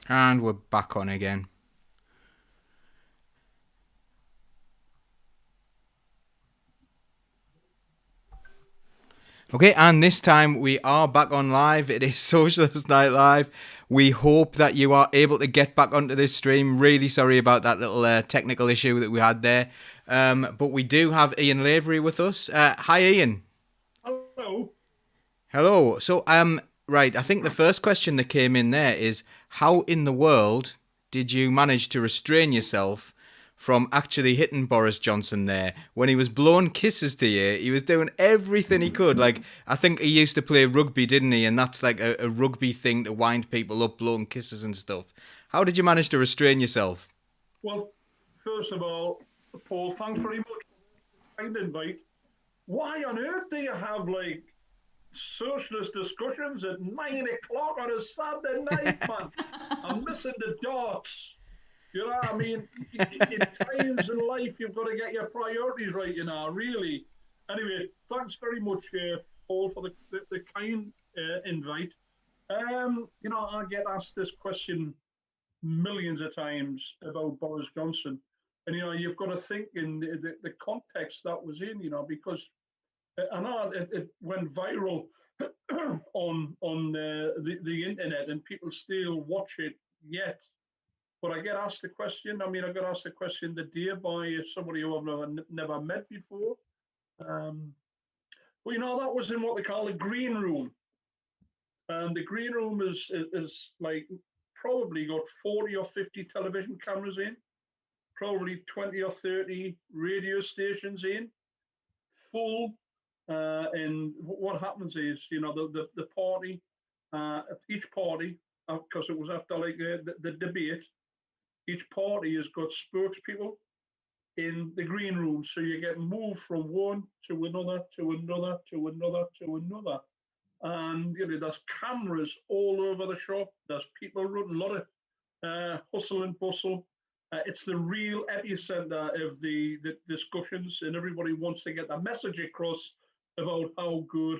And we're back on again. Okay, and this time we are back on live. It is Socialist Night Live. We hope that you are able to get back onto this stream. Really sorry about that little technical issue that we had there. But we do have Ian Lavery with us. Hi, Ian. Hello. Hello. So, right, I think the first question that came in there is how in the world did you manage to restrain yourself from actually hitting Boris Johnson there when he was blowing kisses to you? He was doing everything he could. Like, I think he used to play rugby, didn't he? And that's like a rugby thing to wind people up, blowing kisses and stuff. How did you manage to restrain yourself? Well, first of all, Paul, thanks very much for the kind invite. Why on earth do you have like socialist discussions at 9 o'clock on a Saturday night, man? I'm missing the darts. You know what I mean? In times in life, you've got to get your priorities right, you know, really. Anyway, thanks very much, Paul, for the kind invite. I get asked this question millions of times about Boris Johnson. And, you've got to think in the context that was in, because I know it went viral on the internet and people still watch it yet. But I get asked the question. I mean, I got asked the question the day by somebody who I've never met before. Um, well, that was in what they call a green room. And the green room is like probably got 40 or 50 television cameras in, probably 20 or 30 radio stations in, full. And what happens is, the party, each party, because it was after like the debate, each party has got spokespeople in the green room. So you get moved from one to another, to another, to another, to another. And there's cameras all over the shop. There's people running a lot of hustle and bustle. It's the real epicenter of the discussions, and everybody wants to get the message across about how good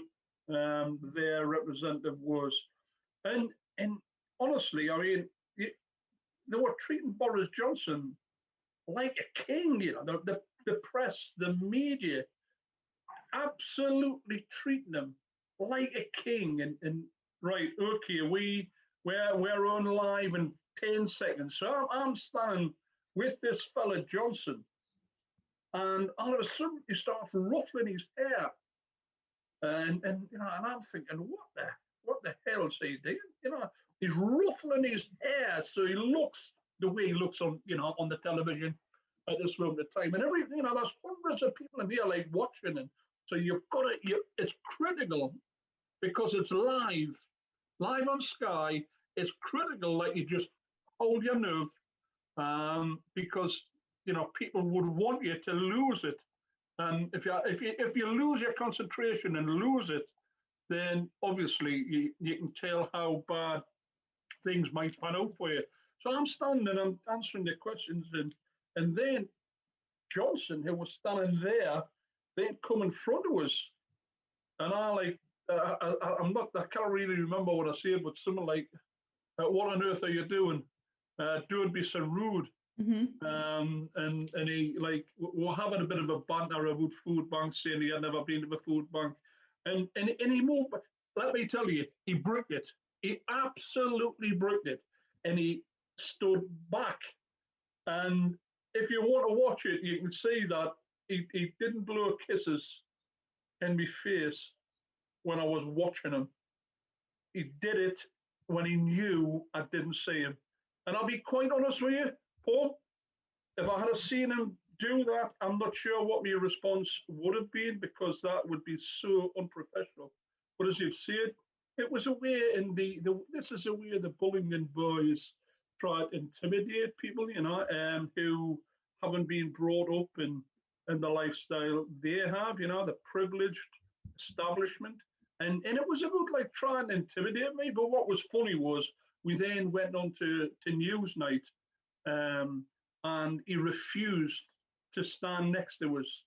their representative was. And honestly, I mean, they were treating Boris Johnson like a king. The press, the media, absolutely treating him like a king. And right, okay, we're on live in 10 seconds. So I'm standing with this fella Johnson, and all of a sudden he starts ruffling his hair, and I'm thinking, what the hell is he doing? He's ruffling his hair so he looks the way he looks on the television at this moment of time. And there's hundreds of people in here like watching, and so you've got to. It's critical because it's live on Sky. It's critical that you just hold your nerve, because people would want you to lose it. And if you lose your concentration and lose it, then obviously you can tell how bad things might pan out for you. So I'm standing and I'm answering the questions, and then Johnson, who was standing there, they'd come in front of us, and I can't really remember what I said, but something like, "What on earth are you doing? Don't be so rude." Mm-hmm. And he like we're having a bit of a banter about food banks, saying he had never been to a food bank, and he moved. Let me tell you, he bricked it. He absolutely bricked it, and he stood back. And if you want to watch it, you can see that he didn't blow kisses in my face when I was watching him. He did it when he knew I didn't see him. And I'll be quite honest with you, Paul, if I had seen him do that, I'm not sure what my response would have been, because that would be so unprofessional. But as you've said, it was a way this is a way the bullying boys try to intimidate people, who haven't been brought up in the lifestyle they have, the privileged establishment. And it was about like trying to intimidate me. But what was funny was we then went on to Newsnight, um, and he refused to stand next to us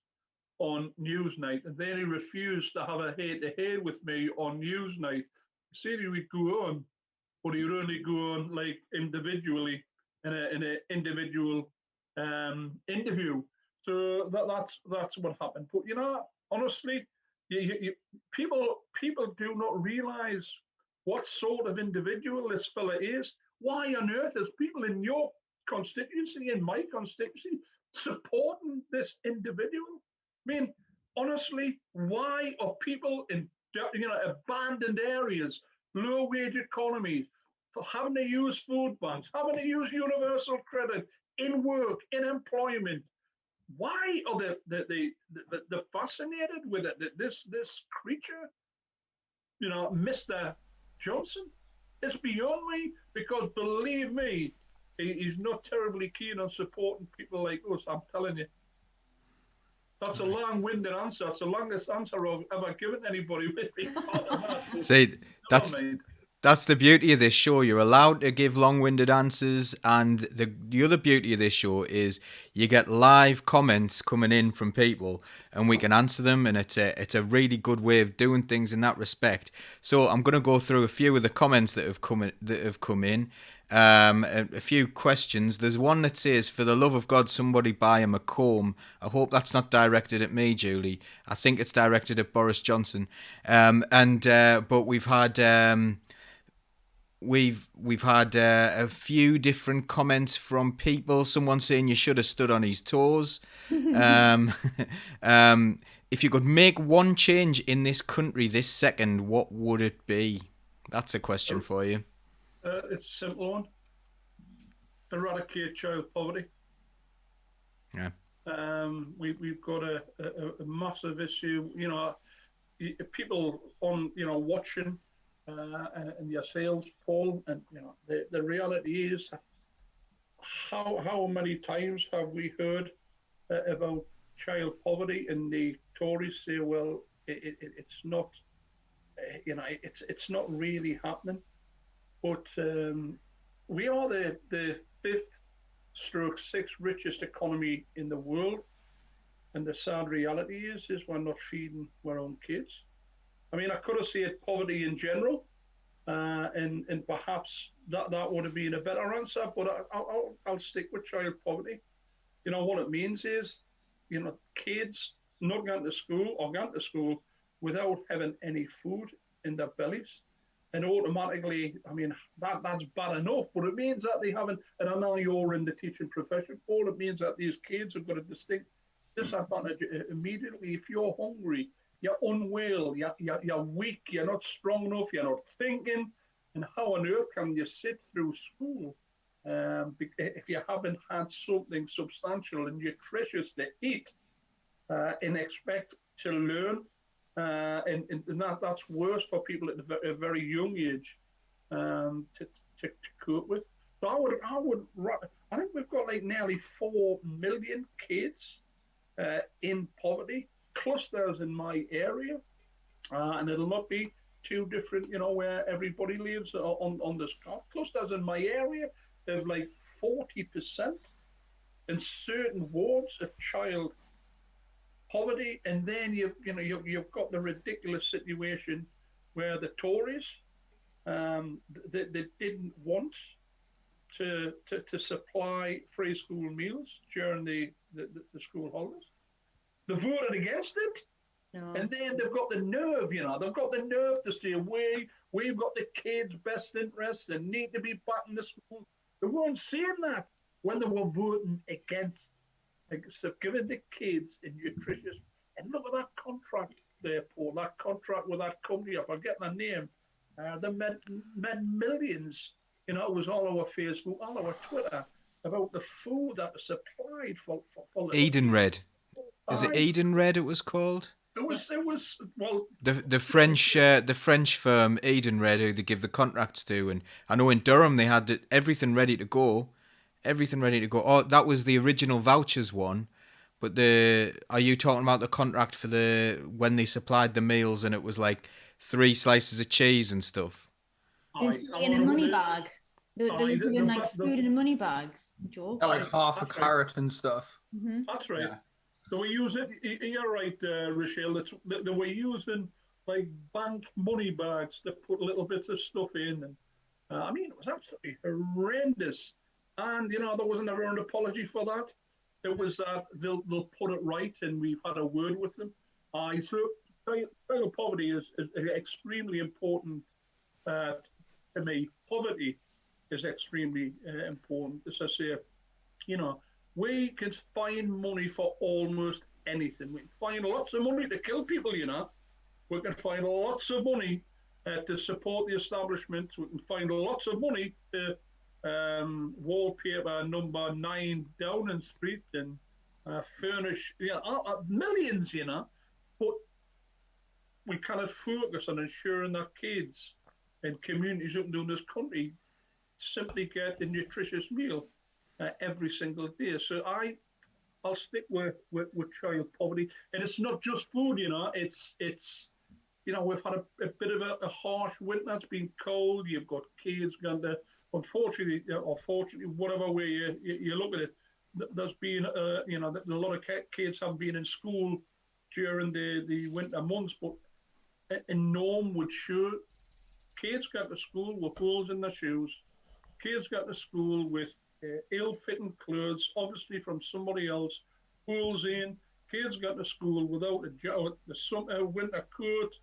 on Newsnight. And then he refused to have a head to head with me on Newsnight. He said he would go on, but you're only going like individually in a individual interview. So that's what happened. But honestly, people do not realise what sort of individual this fella is. Why on earth is people in your constituency, in my constituency, supporting this individual? I mean, honestly, why are people in abandoned areas, low wage economies, for having to use food banks, having to use universal credit in work, in employment? Why are they fascinated with it? This creature, Mr. Johnson, it's beyond me, because believe me, he's not terribly keen on supporting people like us. I'm telling you. That's a long-winded answer. That's the longest answer I've ever given anybody. See, that's the beauty of this show. You're allowed to give long-winded answers, and the other beauty of this show is you get live comments coming in from people, and we can answer them, and it's a really good way of doing things in that respect. So I'm going to go through a few of the comments that have come in. A few questions. There's one that says, "For the love of God, somebody buy him a comb." I hope that's not directed at me, Julie. I think it's directed at Boris Johnson. But we've had. We've had a few different comments from people. Someone saying you should have stood on his toes. If you could make one change in this country this second, what would it be? That's a question for you. It's a simple one. Eradicate child poverty. Yeah. We've got a massive issue. People on watching. And your sales poll, and the reality is, how many times have we heard about child poverty, and the Tories say, well, it's not, it's not really happening. But we are the fifth/sixth richest economy in the world, and the sad reality is we're not feeding our own kids. I mean, I could have said poverty in general, and perhaps that would have been a better answer, but I'll stick with child poverty. What it means is, kids not going to school or going to school without having any food in their bellies. And automatically, I mean, that's bad enough, but it means that they haven't, and I know you're in the teaching profession, Paul, it means that these kids have got a distinct disadvantage immediately. If you're hungry, you're unwell, you're weak, you're not strong enough, you're not thinking. And how on earth can you sit through school if you haven't had something substantial and nutritious to eat and expect to learn? And that's worse for people at a very young age to cope with. So I think we've got like nearly 4 million kids in poverty. Clusters in my area, and it'll not be too different, where everybody lives on this clusters in my area. There's like 40% in certain wards of child poverty, and then you've got the ridiculous situation where the Tories they didn't want to supply free school meals during the school holidays. They voted against it, and then they've got the nerve, to say, we've got the kids' best interests and need to be back in the school. They weren't saying that when they were voting against giving the kids a nutritious. And look at that contract there, Paul, that contract with that company, I forget the name, they made millions, it was all over Facebook, all over Twitter, about the food that was supplied for Edenred. Is it Edenred it was called? It was well, the French firm Edenred, who they give the contracts to, and I know in Durham they had everything ready to go. Oh, that was the original vouchers one, but are you talking about the contract for when they supplied the meals and it was like 3 slices of cheese and stuff? In a money bag. They were giving like food in money bags, Joe. Like half a carrot and stuff. Mm-hmm. That's right. Yeah. So we use it. You're right, Rochelle. They were using like bank money bags to put little bits of stuff in, and I mean, it was absolutely horrendous. And, you know, there wasn't ever an apology for that. It was that they'll put it right, and we've had a word with them. So child poverty is extremely important to me. Poverty is extremely important. As I say, you know, we can find money for almost anything. We can find lots of money to kill people, you know. We can find lots of money to support the establishment. We can find lots of money to wallpaper number 9 Downing Street and furnish millions, you know. But we cannot focus on ensuring that kids and communities up and down this country simply get a nutritious meal every single day. So I'll stick with child poverty, and it's not just food, you know. It's you know, we've had a bit of a harsh winter. It's been cold. You've got kids going to, unfortunately or fortunately, whatever way you look at it, there's been you know, a lot of kids haven't been in school during the winter months, but a norm would show kids got to school with holes in their shoes. Kids got to school with ill-fitting clothes, obviously from somebody else, holes in. Kids got to school without a winter coat.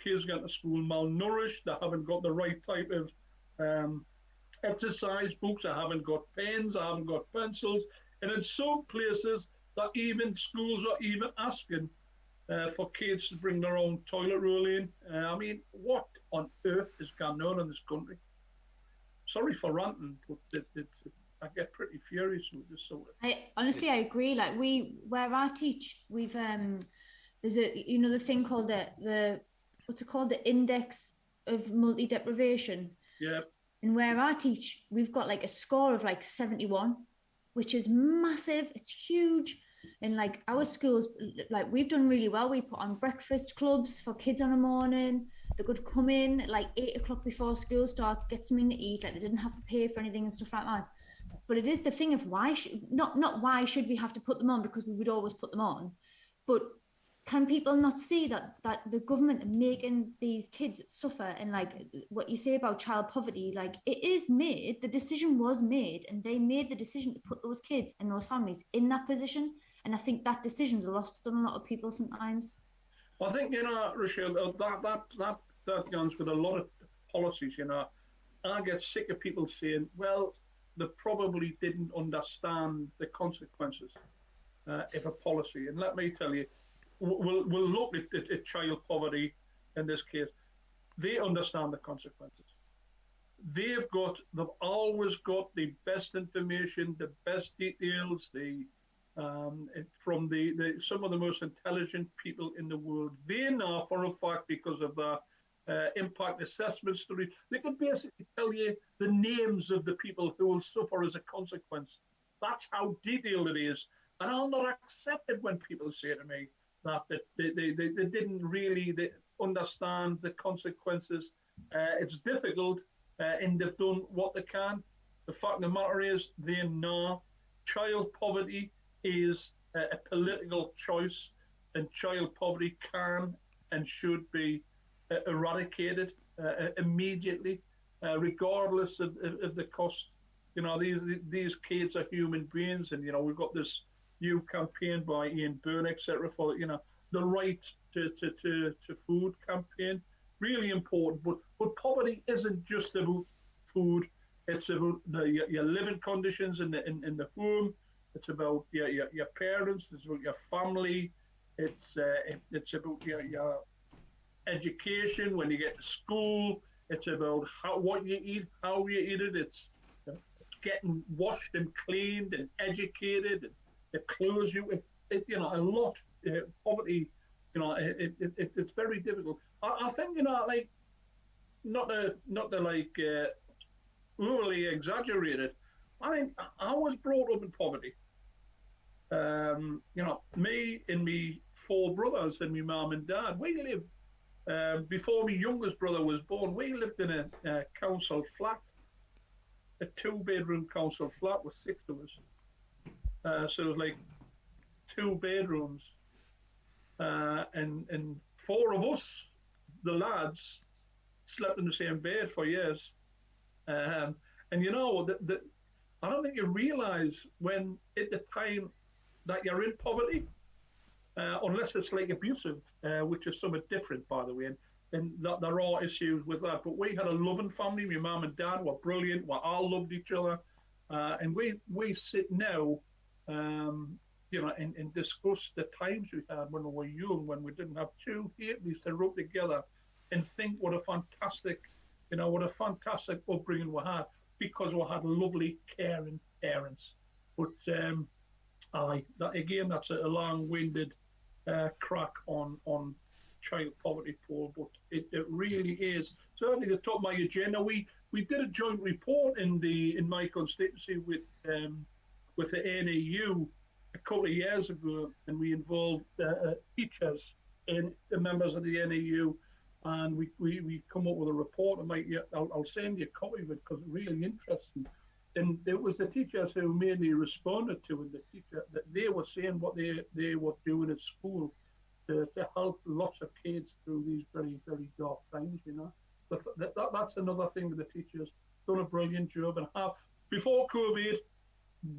Kids got to school malnourished. They haven't got the right type of exercise books. They haven't got pens. They haven't got pencils. And in some places, that even schools are even asking for kids to bring their own toilet roll in. I mean, what on earth is going on in this country? Sorry for ranting, but I get pretty furious with this sort of. I agree. Like where I teach, we've there's the thing called the what's it called, the index of multi deprivation. Yeah. And where I teach, we've got like a score of like 71, which is massive. It's huge. And like our schools, like we've done really well. We put on breakfast clubs for kids on a morning. They could come in at like 8 o'clock before school starts, get something to eat. Like they didn't have to pay for anything and stuff like that. But it is the thing of why not why should we have to put them on, because we would always put them on. But can people not see that the government are making these kids suffer? And like what you say about child poverty, like it is made, the decision was made, and they made the decision to put those kids and those families in that position. And I think that decision's lost on a lot of people sometimes. I think, you know, Rochelle, that goes with a lot of policies, you know. I get sick of people saying, well, they probably didn't understand the consequences of a policy. And let me tell you, we'll look at child poverty in this case. They understand the consequences. They've always got the best information, the best details, from some of the most intelligent people in the world. They know for a fact, because of the impact assessment study, they can basically tell you the names of the people who will suffer as a consequence. That's how detailed it is. And I'll not accept it when people say to me that they didn't really understand the consequences. It's difficult, and they've done what they can. The fact of the matter is, they know child poverty is a political choice, and child poverty can and should be eradicated immediately, regardless of the cost. You know, these kids are human beings, and you know, we've got this new campaign by Ian Byrne, etc., for, you know, the right to food campaign. Really important, but poverty isn't just about food. It's about your living conditions in the home. It's about your parents. It's about your family. It's about your education when you get to school. It's about what you eat, how you eat it. It's getting washed and cleaned and educated. The clothes you you know, a lot. Poverty, you know, it's very difficult. I think, you know, like not to like overly exaggerate it. I think I was brought up in poverty. You know, me and me 4 brothers and my mum and dad, we lived, before my youngest brother was born, we lived in a council flat, a 2-bedroom council flat with 6 of us. So it was like 2 bedrooms, and 4 of us, the lads, slept in the same bed for years. And you know, I don't think you realise when at the time that you're in poverty, unless it's like abusive, which is somewhat different, by the way. And that there are issues with that. But we had a loving family. My mum and dad were brilliant. We all loved each other. And we sit now, you know, and discuss the times we had when we were young, when we didn't have two halfpennies to rub together, and think what a fantastic, you know, what a fantastic upbringing we had, because we had lovely, caring parents. But that's a long-winded crack on child poverty, Paul. But it really is certainly the top of my agenda. We did a joint report in my constituency with the NAU a couple of years ago, and we involved teachers and the members of the NAU, and we come up with a report. I'll send you a copy of it because it's really interesting. And it was the teachers who mainly responded to it. The teacher that they were saying what they were doing at school to help lots of kids through these very, very dark times. You know, that's another thing that the teachers done a brilliant job. And before COVID,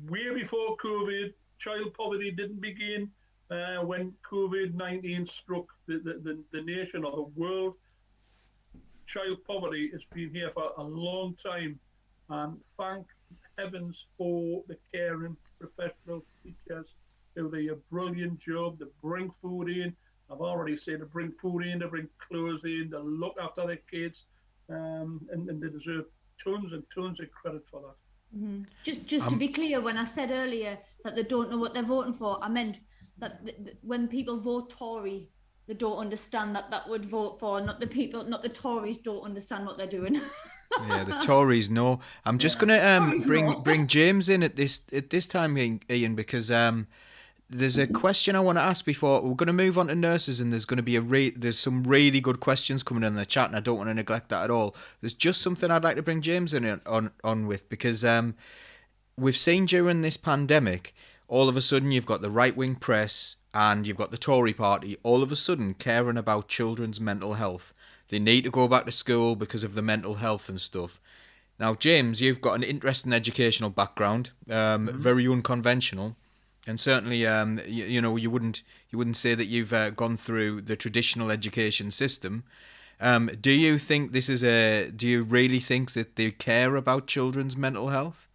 way before COVID, child poverty didn't begin. When COVID-19 struck the nation or the world, child poverty has been here for a long time. And thank heavens for the caring professional teachers who do a brilliant job to bring food in. I've already said to bring food in, to bring clothes in, to look after their kids, and they deserve tons and tons of credit for that. Mm-hmm. Just to be clear, when I said earlier that they don't know what they're voting for, I meant that when people vote Tory, they don't understand that would vote for, not the Tories don't understand what they're doing. Yeah, the Tories know. I'm just gonna bring James in at this time, Ian, because there's a question I want to ask before we're going to move on to nurses, and there's going to be there's some really good questions coming in the chat, and I don't want to neglect that at all. There's just something I'd like to bring James in on with, because we've seen during this pandemic, all of a sudden you've got the right-wing press and you've got the Tory party all of a sudden caring about children's mental health. They need to go back to school because of the mental health and stuff. Now, James, you've got an interesting educational background, very unconventional, and certainly, you wouldn't say that you've gone through the traditional education system. Do you think do you really think that they care about children's mental health?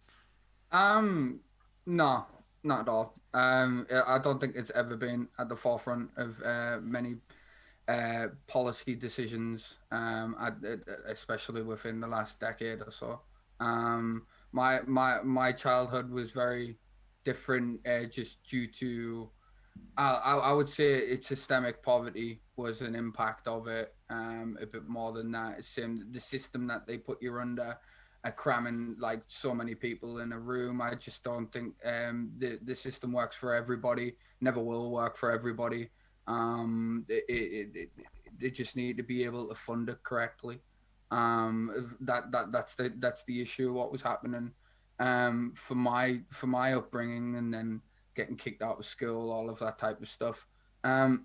No, not at all. I don't think it's ever been at the forefront of many policy decisions, especially within the last decade or so. My childhood was very different, just due to I would say it's systemic poverty was an impact of it. A bit more than that, it's the system that they put you under, cramming like so many people in a room. I just don't think the system works for everybody. Never will work for everybody. They just need to be able to fund it correctly. That's the issue. What was happening for my upbringing, and then getting kicked out of school, all of that type of stuff. But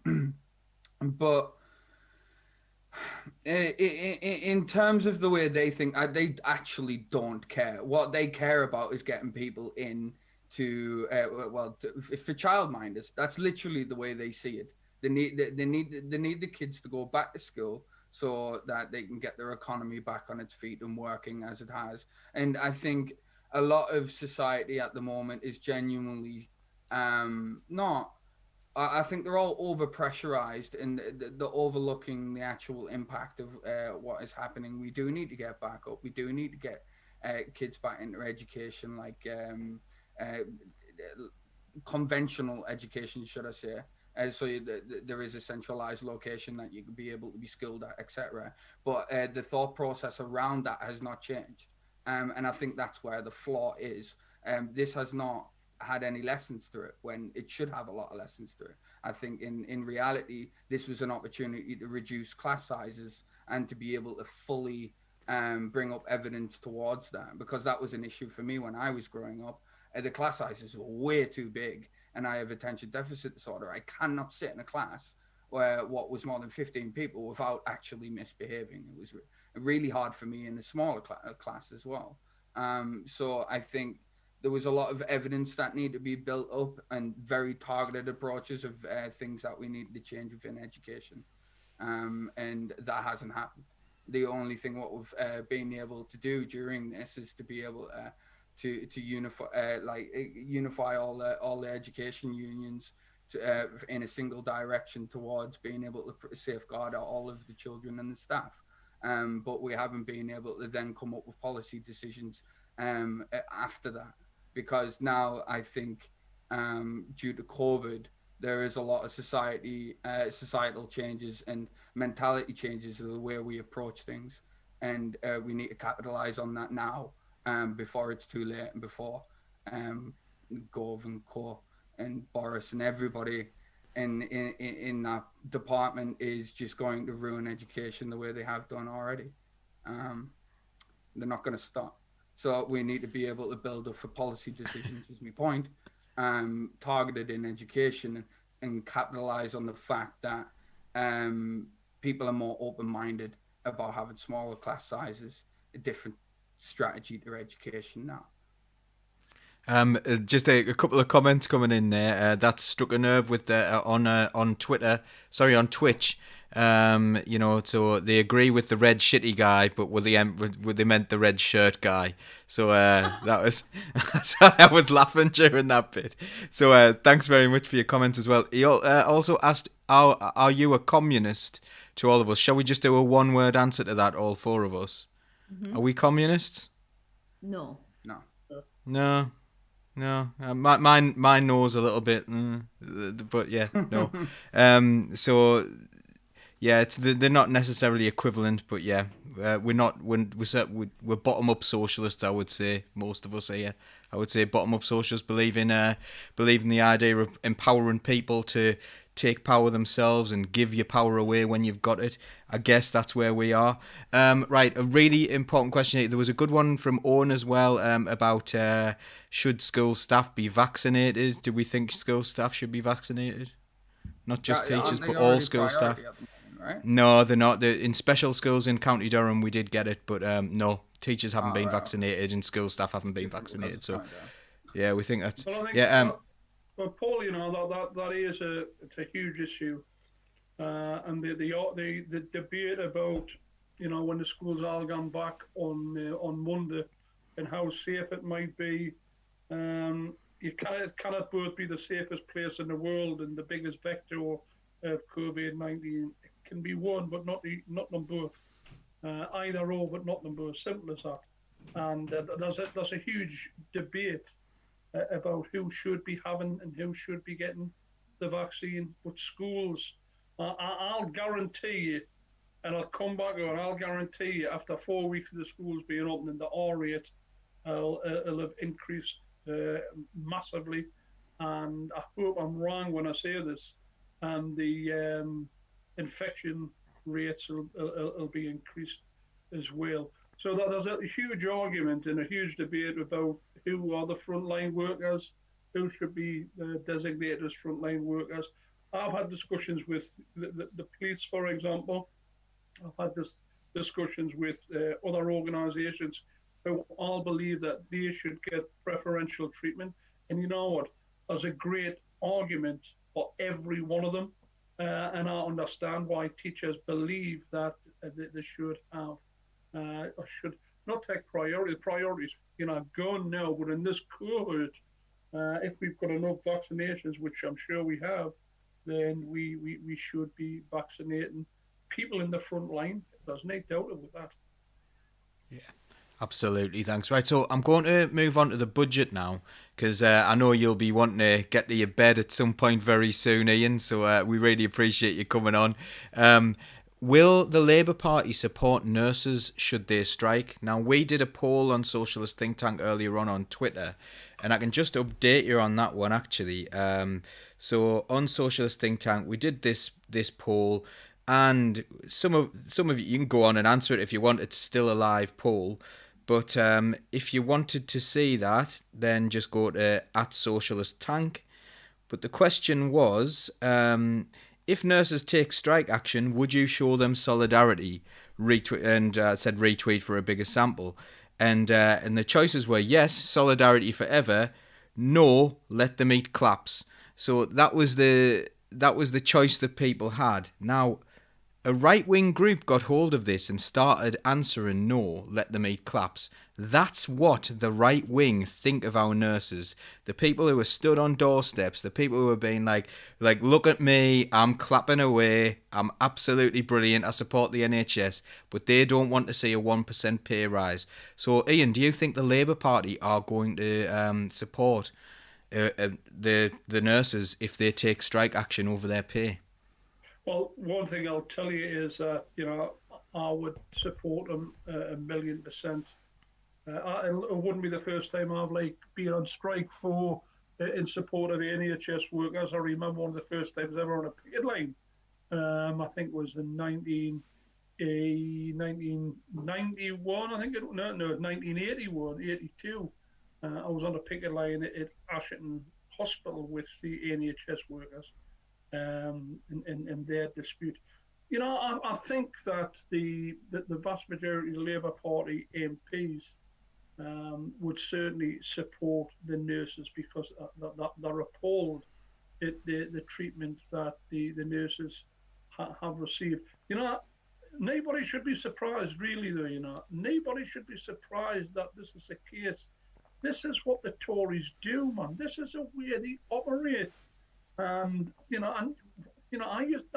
in terms of the way they think, they actually don't care. What they care about is getting people in to for childminders. That's literally the way they see it. They need the kids to go back to school so that they can get their economy back on its feet and working as it has. And I think a lot of society at the moment is genuinely not. I think they're all over pressurized, and they're overlooking the actual impact of what is happening. We do need to get back up. We do need to get kids back into education, like conventional education, should I say. So there is a centralized location that you can be able to be skilled at, etc. But the thought process around that has not changed. And I think that's where the flaw is. This has not had any lessons through it, when it should have a lot of lessons through it. I think in reality, this was an opportunity to reduce class sizes and to be able to fully bring up evidence towards that, because that was an issue for me when I was growing up. The class sizes were way too big, and I have attention deficit disorder. I cannot sit in a class where what was more than 15 people without actually misbehaving. really hard for me in a smaller class as well. So I think there was a lot of evidence that needed to be built up and very targeted approaches of things that we needed to change within education. And that hasn't happened. The only thing what we've been able to do during this is to be able to unify all the education unions to, in a single direction towards being able to safeguard all of the children and the staff. But we haven't been able to then come up with policy decisions after that, because now I think due to COVID, there is a lot of societal changes and mentality changes of the way we approach things, and we need to capitalize on that now, before it's too late, and before Gove and Co and Boris and everybody in that department is just going to ruin education the way they have done already. They're not going to stop. So we need to be able to build up for policy decisions, is my point, targeted in education, and capitalize on the fact that people are more open-minded about having smaller class sizes, a different strategy to education now. Just a couple of comments coming in there. That struck a nerve with on Twitter. Sorry, on Twitch. So they agree with the red shitty guy, but they meant the red shirt guy. So that was I was laughing during that bit. So thanks very much for your comments as well. He also asked, "Are you a communist?" To all of us. Shall we just do a one-word answer to that, all four of us? Mm-hmm. Are we communists? No. No. My nose a little bit, but yeah, no. So yeah, they're not necessarily equivalent, but yeah, we're bottom up socialists. I would say most of us here. I would say bottom up socialists believe in the idea of empowering people to take power themselves and give your power away when you've got it. I guess that's where we are. Right, a really important question. There was a good one from Owen as well, about should school staff be vaccinated? Do we think school staff should be vaccinated? Not just teachers, but all school staff. Right? No, they're not. In special schools in County Durham, we did get it, but no, teachers haven't been vaccinated and school staff haven't been vaccinated. So yeah, we think that's Well, Paul, that is it's a huge issue, and the debate about when the schools all gone back on Monday and how safe it might be. It cannot both be the safest place in the world and the biggest vector of COVID-19. It can be one, but not them both. Either or, but not them both. Simple as that. And there's a huge debate about who should be having and who should be getting the vaccine. But schools, I'll guarantee you, and I'll come back and I'll guarantee you, after 4 weeks of the schools being open, and the R rate will have increased massively. And I hope I'm wrong when I say this. And the infection rates will be increased as well. So there's a huge argument and a huge debate about who are the frontline workers, who should be designated as frontline workers. I've had discussions with the police, for example. I've had discussions with other organisations who all believe that they should get preferential treatment. And you know what? There's a great argument for every one of them. And I understand why teachers believe that they should have, or should not take priority. Priorities, gone now. But in this cohort, if we've got enough vaccinations, which I'm sure we have, then we should be vaccinating people in the front line. There's no doubt about that. Yeah. Absolutely, thanks. Right, so I'm going to move on to the budget now, because I know you'll be wanting to get to your bed at some point very soon, Ian, so we really appreciate you coming on. Will the Labour Party support nurses should they strike? Now, we did a poll on Socialist Think Tank earlier on Twitter, and I can just update you on that one, actually. So on Socialist Think Tank, we did this poll, and some of you can go on and answer it if you want. It's still a live poll. But if you wanted to see that, then just go to @SocialistTank. But the question was, if nurses take strike action, would you show them solidarity? said retweet for a bigger sample, and the choices were yes, solidarity forever, no, let them eat claps. So that was the choice that people had. Now, a right-wing group got hold of this and started answering no, let them eat claps. That's what the right wing think of our nurses. The people who are stood on doorsteps, the people who are being like, look at me, I'm clapping away, I'm absolutely brilliant, I support the NHS, but they don't want to see a 1% pay rise. So, Ian, do you think the Labour Party are going to support the nurses if they take strike action over their pay? Well, one thing I'll tell you is, I would support them 1,000,000%. It wouldn't be the first time I've been on strike for in support of NHS workers. I remember one of the first times ever on a picket line. I think it was in 1991. I think 1981, 82. I was on a picket line at Ashton Hospital with the NHS workers. In their dispute. I think that the vast majority of the Labour Party MPs would certainly support the nurses because they're appalled at the treatment that the nurses have received. Nobody should be surprised, really, though. Nobody should be surprised that this is the case. This is what the Tories do, man. This is the way they operate. And I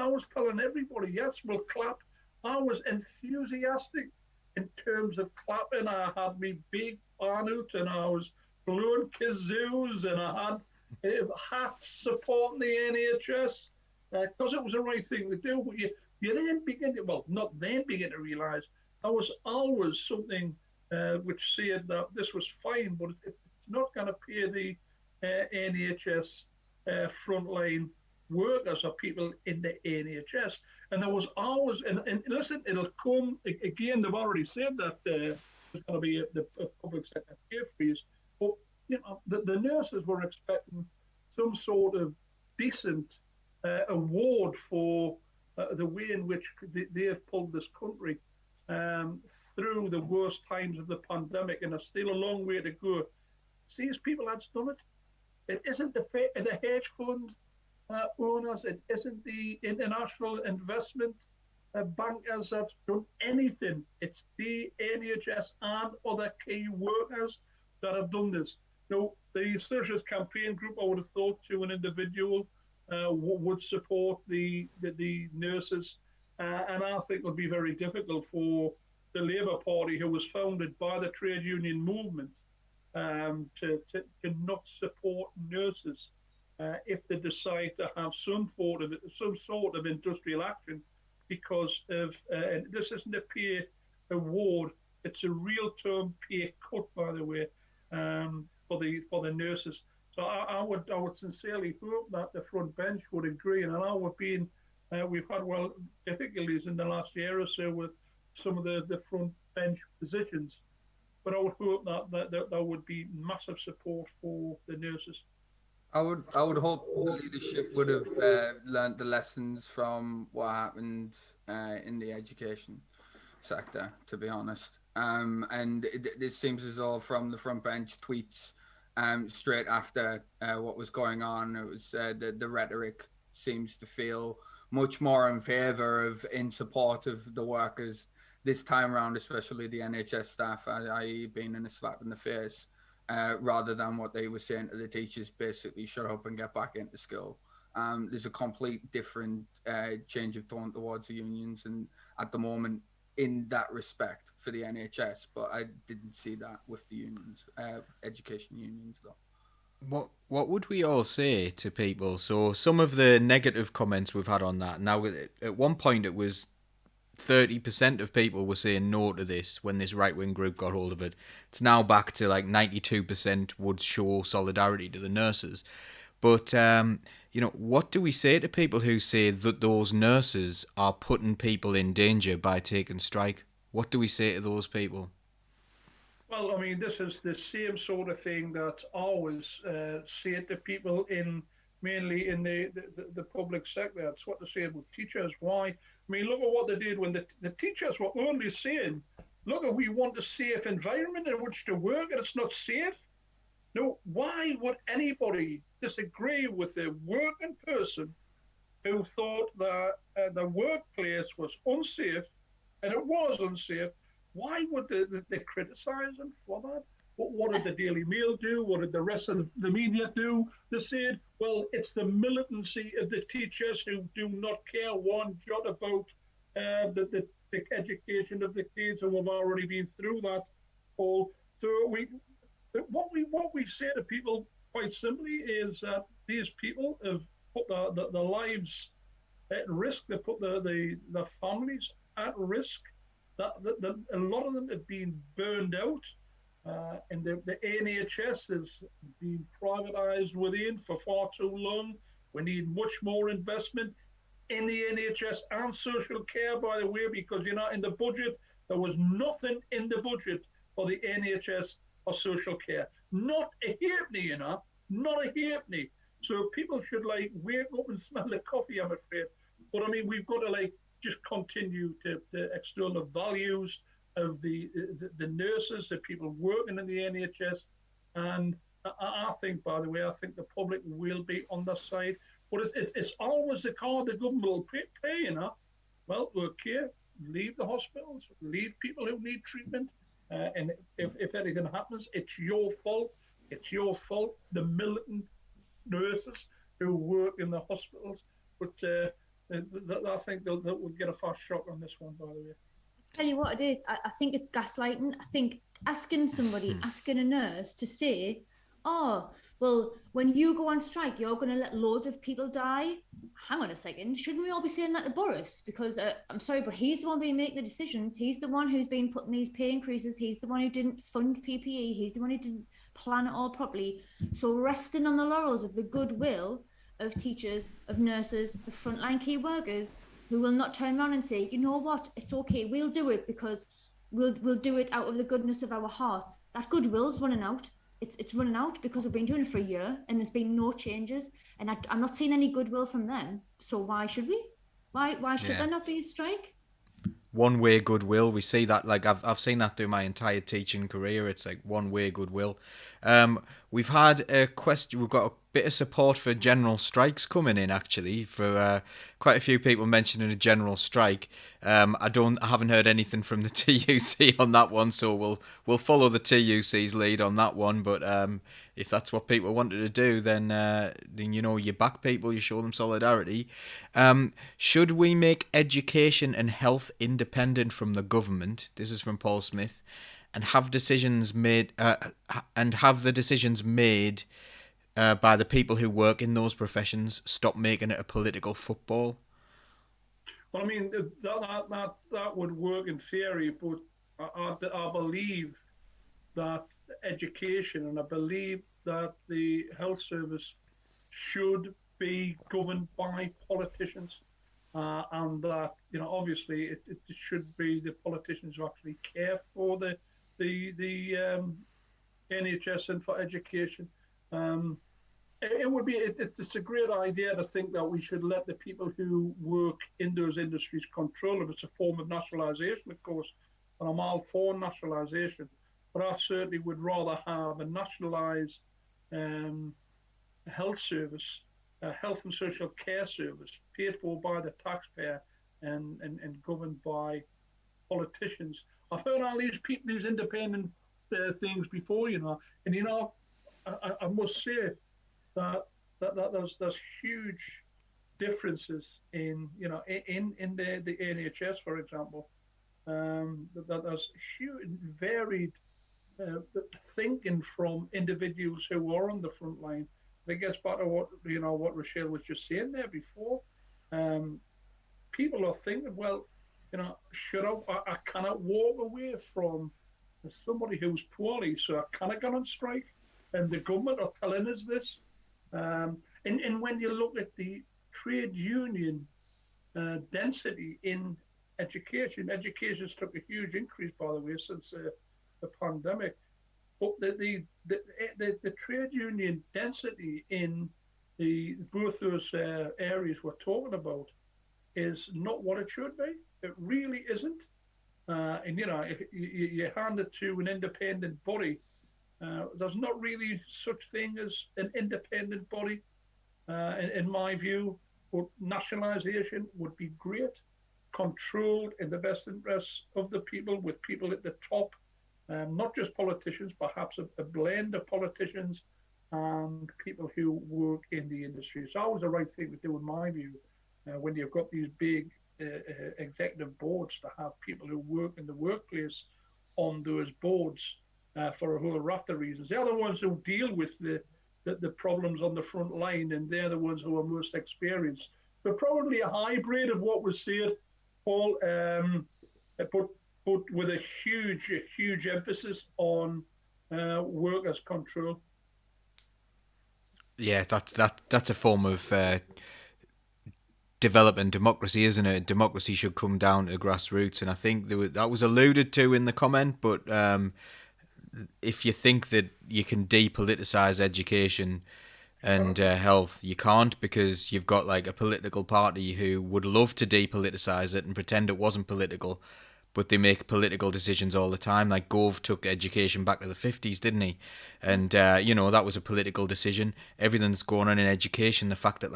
was telling everybody, yes, we'll clap. I was enthusiastic in terms of clapping. I had me big barnoot and I was blowing kazoos and I had hats supporting the NHS because it was the right thing to do. But you then begin to, well, not then begin to realise there was always something which said that this was fine, but it's not going to pay the NHS frontline workers or people in the NHS. And there was always, and listen, it'll come, again, they've already said that there's going to be a public sector pay freeze, but the nurses were expecting some sort of decent award for the way in which they have pulled this country through the worst times of the pandemic, and there's still a long way to go. See, as people that's done it. It isn't the hedge fund owners. It isn't the international investment bankers that's done anything. It's the NHS and other key workers that have done this. Now, the Socialist campaign group, I would have thought, to an individual would support the nurses, and I think it would be very difficult for the Labour Party, who was founded by the trade union movement, to not support nurses if they decide to have some sort of industrial action, because of this isn't a pay award; it's a real-term pay cut, by the way, for the nurses. So I would sincerely hope that the front bench would agree. And I know we've had difficulties in the last year or so with some of the front bench positions. But I would hope that there would be massive support for the nurses. I would hope the leadership would have learned the lessons from what happened in the education sector, to be honest. And it seems as though from the front bench tweets straight after what was going on, it was the rhetoric seems to feel much more in favour of, in support of the workers this time around, especially the NHS staff, i.e. being in a slap in the face, rather than what they were saying to the teachers, basically shut up and get back into school. There's a complete different change of tone towards the unions, and at the moment in that respect for the NHS, but I didn't see that with the unions, education unions though. What would we all say to people? So some of the negative comments we've had on that. Now, at one point it was 30% of people were saying no to this when this right-wing group got hold of it. It's now back to like 92% would show solidarity to the nurses. But, what do we say to people who say that those nurses are putting people in danger by taking strike? What do we say to those people? Well, I mean, this is the same sort of thing that I always say to people mainly in the public sector. It's what they say about teachers. Why I mean, look at what they did when the teachers were only saying, look, we want a safe environment in which to work, and it's not safe. No, why would anybody disagree with a working person who thought that the workplace was unsafe, and it was unsafe? Why would they criticise them for that? What did the Daily Mail do? What did the rest of the media do? They said, well, it's the militancy of the teachers who do not care one jot about the education of the kids, and we've already been through that whole. So what we say to people quite simply is that these people have put the lives at risk. They put the families at risk. That a lot of them have been burned out, and the NHS has been privatised within for far too long. We need much more investment in the NHS and social care, by the way, because in the budget there was nothing in the budget for the NHS or social care. Not a halfpenny, not a halfpenny. So people should wake up and smell the coffee, I'm afraid. But I mean, we've got to just continue to extol the values of the nurses, the people working in the NHS. And I think, by the way, I think the public will be on their side. But it's always the card the government will pay, Well, okay, leave the hospitals, leave people who need treatment. And if anything happens, it's your fault. It's your fault, the militant nurses who work in the hospitals. But I think they'll get a fast shock on this one, by the way. Tell you what it is. I think it's gaslighting. I think asking a nurse to say, oh, well, when you go on strike, you're going to let loads of people die. Hang on a second. Shouldn't we all be saying that to Boris? Because I'm sorry, but he's the one being making the decisions. He's the one who's been putting these pay increases. He's the one who didn't fund PPE. He's the one who didn't plan it all properly. So resting on the laurels of the goodwill of teachers, of nurses, of frontline key workers, who will not turn around and say, you know what, it's okay, we'll do it because we'll do it out of the goodness of our hearts. That goodwill's running out. It's running out because we've been doing it for a year and there's been no changes, and I'm not seeing any goodwill from them. So why should we? Why should there not be a strike? One-way goodwill. We see that, I've seen that through my entire teaching career. It's one-way goodwill. We've had a question. We've got a bit of support for general strikes coming in, actually, for quite a few people mentioning a general strike. I haven't heard anything from the TUC on that one, so we'll follow the TUC's lead on that one. But if that's what people wanted to do, then you back people, you show them solidarity. Should we make education and health independent from the government? This is from Paul Smith. And have decisions made by the people who work in those professions stop making it a political football? Well, I mean, that would work in theory, but I believe that education and I believe that the health service should be governed by politicians, and that obviously it should be the politicians who actually care for the NHS and for education. It's a great idea to think that we should let the people who work in those industries control it. It's a form of nationalisation, of course, and I'm all for nationalisation, but I certainly would rather have a nationalised health service, a health and social care service paid for by the taxpayer and governed by politicians. I've heard all these independent things before, and I must say that there's huge differences in the NHS, for example. That there's huge varied thinking from individuals who are on the front line. I guess back to what Rochelle was just saying there before. People are thinking, well, I cannot walk away from somebody who's poorly, so I cannot go on strike. And the government are telling us this. And when you look at the trade union density in education's took a huge increase, by the way, since the pandemic. But the trade union density in both those areas we're talking about is not what it should be. It really isn't. And if you hand it to an independent body, there's not really such thing as an independent body, in my view. But nationalisation would be great, controlled in the best interests of the people, with people at the top, not just politicians, perhaps a blend of politicians and people who work in the industry. It's always the right thing to do, in my view, when you've got these big executive boards, to have people who work in the workplace on those boards, for a whole raft of reasons. They're the ones who deal with the problems on the front line, and they're the ones who are most experienced. But probably a hybrid of what was said, Paul, but with a huge emphasis on workers' control. Yeah, that's a form of developing democracy, isn't it? Democracy should come down to grassroots, and I think that was alluded to in the comment. But if you think that you can depoliticize education and health, you can't, because you've got like a political party who would love to depoliticize it and pretend it wasn't political, but they make political decisions all the time. Like Gove took education back to the 50s, didn't he? And that was a political decision. Everything that's going on in education, the fact that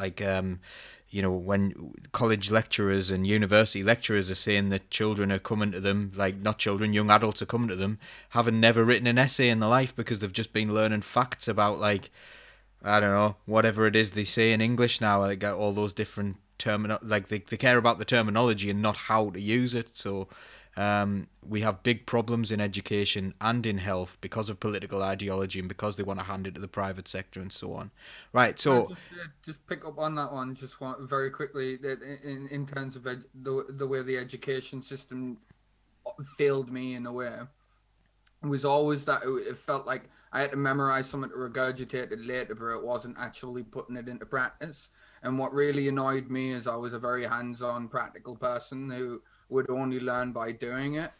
when college lecturers and university lecturers are saying that children are coming to them, like not children, young adults are coming to them, having never written an essay in their life because they've just been learning facts about, like, I don't know, whatever it is they say in English now. Like all those different they care about the terminology and not how to use it. So we have big problems in education and in health because of political ideology and because they want to hand it to the private sector and so on. Right. So just pick up on that one just very quickly. That in terms of the way the education system failed me in a way, it was always that it felt like I had to memorize something to regurgitate it later, but it wasn't actually putting it into practice. And what really annoyed me is I was a very hands-on practical person who would only learn by doing it.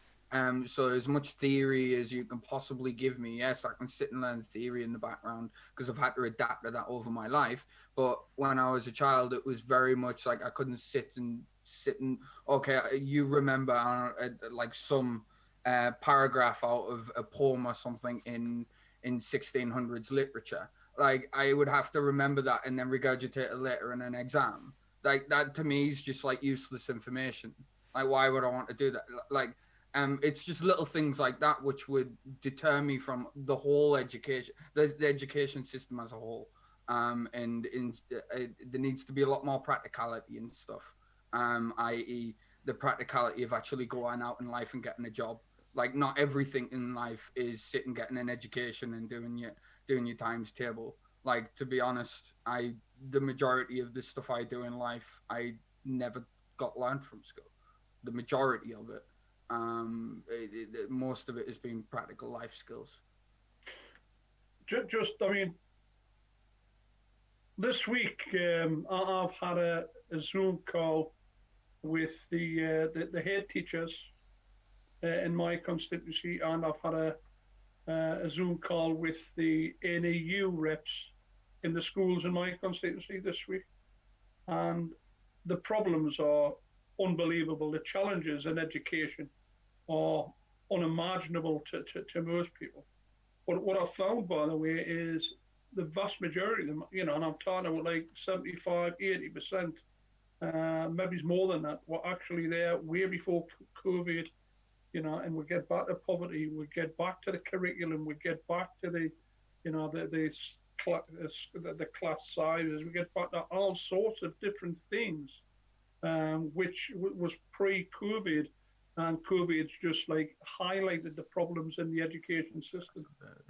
So as much theory as you can possibly give me, yes, I can sit and learn theory in the background because I've had to adapt to that over my life. But when I was a child, it was very much like I couldn't sit and okay, you remember like some paragraph out of a poem or something in 1600s literature. Like I would have to remember that and then regurgitate it later in an exam. Like that to me is just like useless information. Like why would I want to do that? Like it's just little things like that which would deter me from the whole education, the education system as a whole. And there needs to be a lot more practicality and stuff. I.e. the practicality of actually going out in life and getting a job. Like not everything in life is sitting, getting an education and doing your times table. Like to be honest, the majority of the stuff I do in life, I never got learned from school. The majority of it, most of it has been practical life skills. I mean, this week I've had a Zoom call with the head teachers in my constituency, and I've had a Zoom call with the NAU reps in the schools in my constituency this week. And the problems are unbelievable. The challenges in education are unimaginable to most people. But what I found, by the way, is the vast majority of them, and I'm talking about like 75, 80%, maybe it's more than that, were actually there way before COVID, and we get back to poverty, we get back to the curriculum, we get back to the class sizes, we get back to all sorts of different things, which was pre-COVID, and COVID's just like highlighted the problems in the education system.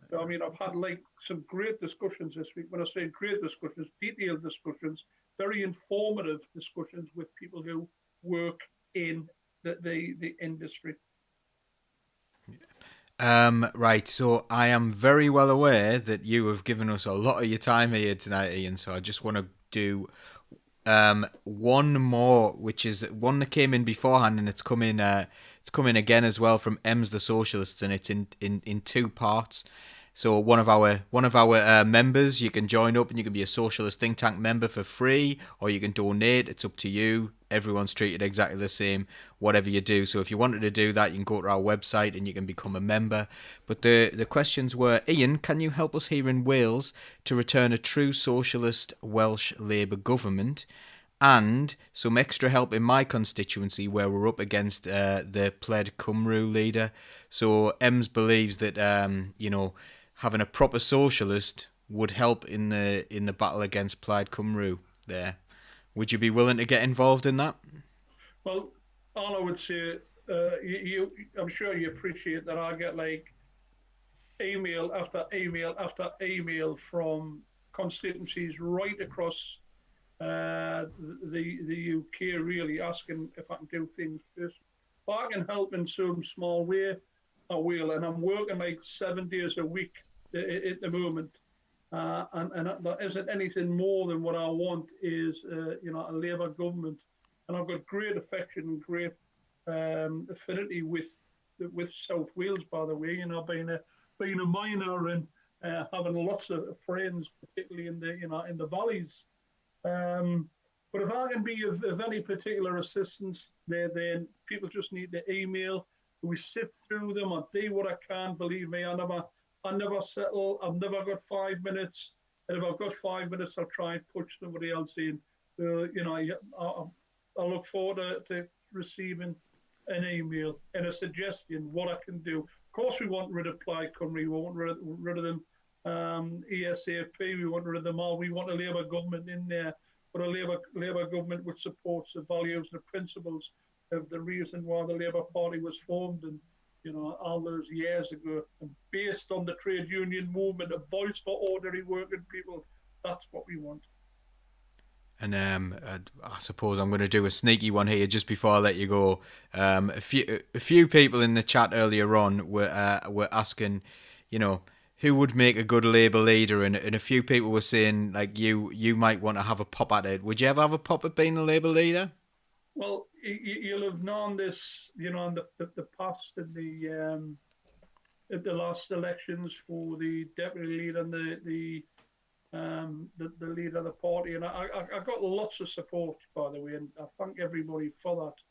So, I mean, I've had like some great discussions this week. When I say great discussions, detailed discussions, very informative discussions with people who work in the industry. Right, so I am very well aware that you have given us a lot of your time here tonight, Ian, so I just want to do one more, which is one that came in beforehand, and it's coming again as well from M's the Socialist, and it's in two parts. So one of our members, you can join up and you can be a socialist think tank member for free, or you can donate. It's up to you. everyone's treated exactly the same, whatever you do. So if you wanted to do that, you can go to our website and you can become a member. But the questions were, Ian, can you help us here in Wales to return a true socialist Welsh Labour government? And some extra help in my constituency where we're up against the Plaid Cymru leader. So Ems believes that having a proper socialist would help in the battle against Plaid Cymru there. Would you be willing to get involved in that? Well, all I would say, I'm sure you appreciate that I get like email after email after email from constituencies right across the UK, really asking if I can do things first. If I can help in some small way, I will. And I'm working like 7 days a week at the moment. And there isn't anything more than what I want is, a Labour government. And I've got great affection and great affinity with South Wales, by the way. Being a miner and having lots of friends, particularly in the valleys. But if I can be of any particular assistance, then people just need to email. We sift through them. I do what I can. Believe me, I never settle. I've never got 5 minutes. And if I've got 5 minutes, I'll try and push somebody else in. I look forward to receiving an email and a suggestion what I can do. Of course, we want rid of Plaid Cymru. We want rid of them ASAP. We want rid of them all. We want a Labour government in there, but a Labour government which supports the values and the principles of the reason why the Labour Party was formed and all those years ago, and based on the trade union movement, a voice for ordinary working people. That's what we want. And I suppose I'm going to do a sneaky one here just before I let you go. A few people in the chat earlier on were asking, who would make a good Labour leader, and a few people were saying like you might want to have a pop at it. Would you ever have a pop at being a Labour leader? Well, you'll have known this, in the past in the last elections for the deputy leader and the leader of the party, and I got lots of support, by the way, and I thank everybody for that.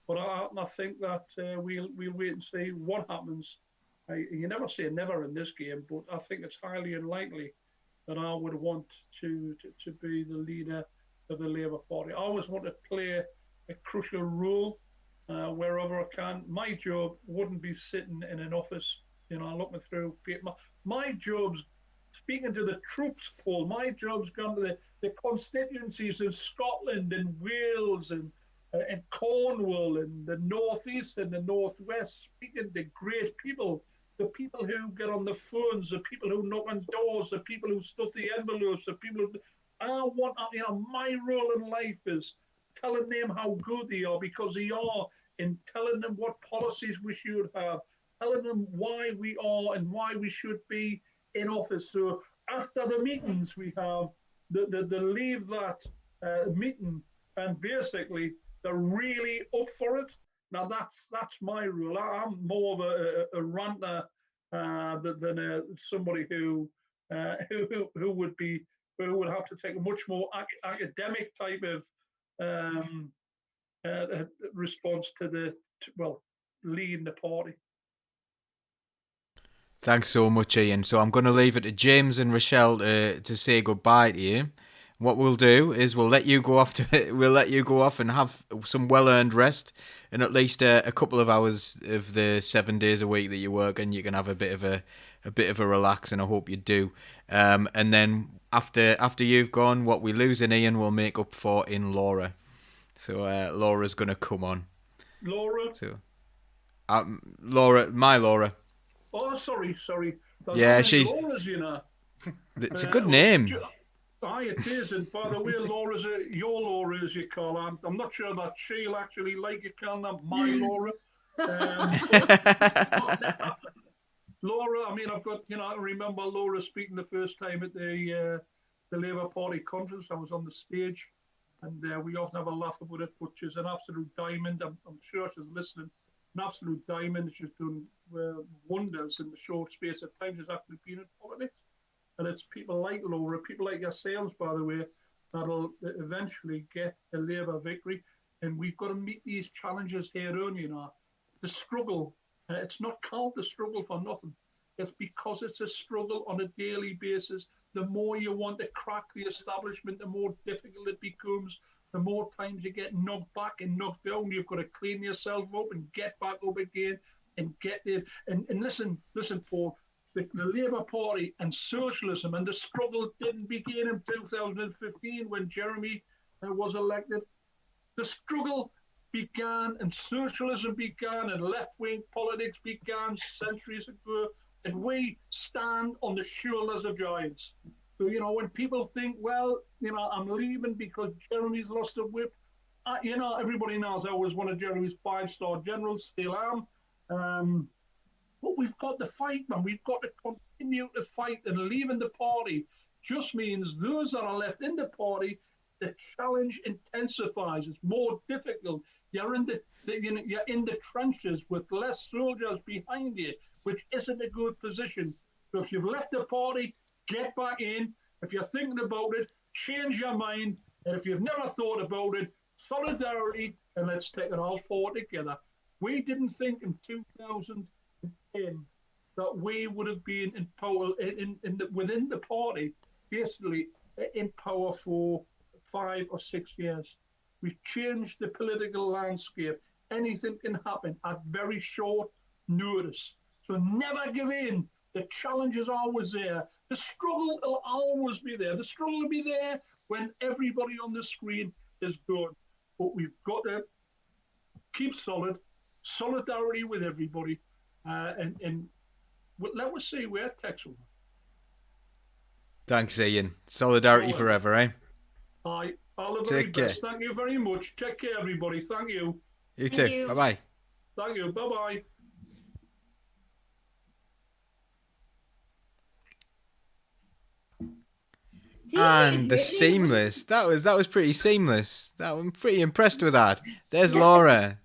But I think that we'll wait and see what happens. You never say never in this game, but I think it's highly unlikely that I would want to be the leader of the Labour Party. I always want to play a crucial role wherever I can. My job wouldn't be sitting in an office, looking through paper. My job's speaking to the troops, Paul. My job's gone to the constituencies in Scotland and Wales and Cornwall and the northeast and the northwest, speaking to great people, the people who get on the phones, the people who knock on doors, the people who stuff the envelopes, the people who. I want, my role in life is telling them how good they are, because they are, and telling them what policies we should have, telling them why we are and why we should be in office. So after the meetings we have, they leave that meeting and basically they're really up for it. Now that's my rule. I'm more of a ranter than somebody who would have to take a much more academic type of response to leading the party. Thanks so much, Ian. So I'm going to leave it to James and Rochelle to say goodbye to you. What we'll do is we'll let you go off and have some well-earned rest, and at least a couple of hours of the 7 days a week that you work, and you can have a bit of a relax. And I hope you do. And then after you've gone, what we lose in Ian, we'll make up for in Laura. So Laura's going to come on. Laura. So, my Laura. Oh, sorry. Yeah, she's. Laura's, It's a good name. Aye, it is. And by the way, Laura's your Laura, as you call her. I'm not sure that she'll actually like you calling her my Laura. Laura, I've got, I remember Laura speaking the first time at the Labour Party conference. I was on the stage, and we often have a laugh about it, but she's an absolute diamond. I'm sure she's listening. An absolute diamond. She's done wonders in the short space of time she's actually been in politics. And it's people like Laura, people like yourselves, by the way, that'll eventually get a Labour victory. and we've got to meet these challenges head on, you know. The struggle, it's not called the struggle for nothing. It's because it's a struggle on a daily basis. The more you want to crack the establishment, the more difficult it becomes. The more times you get knocked back and knocked down, you've got to clean yourself up and get back up again and get there. And listen, Paul, the Labour Party and socialism and the struggle didn't begin in 2015 when Jeremy was elected. The struggle began and socialism began and left-wing politics began centuries ago, and we stand on the shoulders of giants. So, you know, when people think, well, you know, I'm leaving because Jeremy's lost a whip, you know, everybody knows I was one of Jeremy's 5-star generals, still am. But we've got to fight, man. We've got to continue to fight, and leaving the party just means those that are left in the party, the challenge intensifies. It's more difficult. You're in the trenches with less soldiers behind you, which isn't a good position. So if you've left the party, get back in. If you're thinking about it, change your mind. And if you've never thought about it, solidarity, and let's take it all forward together. We didn't think in 2010 that we would have been in power within the party, basically in power for 5 or 6 years. We've changed the political landscape. Anything can happen at very short notice. So never give in. The challenge is always there. The struggle will always be there. The struggle will be there when everybody on the screen is good. But we've got to keep solidarity with everybody, and let us see where it takes over. Thanks, Ian. Solidarity forever, eh? Aye. All the very best. Thank you very much. Take care, everybody. Thank you. You too. Bye-bye. Thank you. Bye-bye. And the seamless. That was pretty seamless. I'm pretty impressed with that. There's Laura.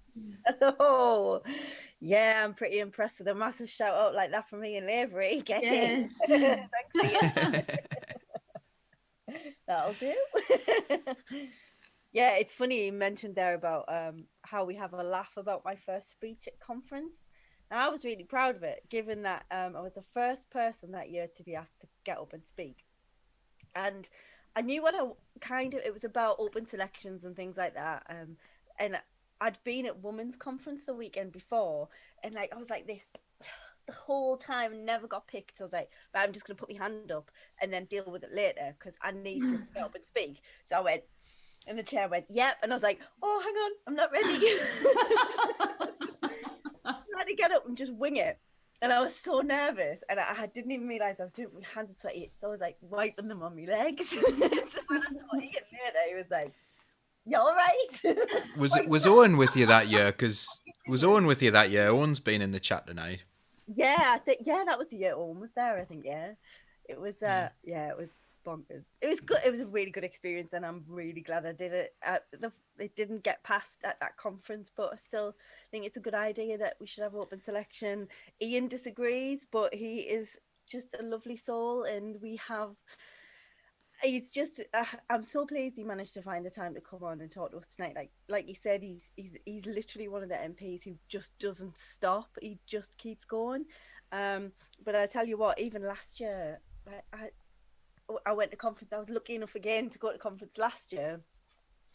Oh, yeah, I'm pretty impressed with a massive shout out like that from Ian Lavery. Get in. Thanks, Ian. That'll do. Yeah, it's funny you mentioned there about how we have a laugh about my first speech at conference. And I was really proud of it, given that I was the first person that year to be asked to get up and speak. And I knew it was about open selections and things like that. And I'd been at Women's Conference the weekend before, and like I was like this the whole time, never got picked. So I was like, but I'm just going to put my hand up and then deal with it later because I need to get up and speak. So I went, and the chair went, yep. And I was like, oh, hang on, I'm not ready. I had to get up and just wing it. And I was so nervous, and I didn't even realise I was doing it. My hands were sweaty, so I was like wiping them on my legs. So when I saw Ian later, he was like, "You all right?" Was Owen with you that year? Because Owen's been in the chat tonight. Yeah, I think that was the year Owen was there. I think it was. It was bonkers. It was good. It was a really good experience, and I'm really glad I did it. It didn't get passed at that conference, but I still think it's a good idea that we should have open selection. Ian disagrees, but he is just a lovely soul, and he's just. I'm so pleased he managed to find the time to come on and talk to us tonight. Like he said, he's literally one of the MPs who just doesn't stop. He just keeps going. But I tell you what, even last year, I went to conference. I was lucky enough again to go to conference last year.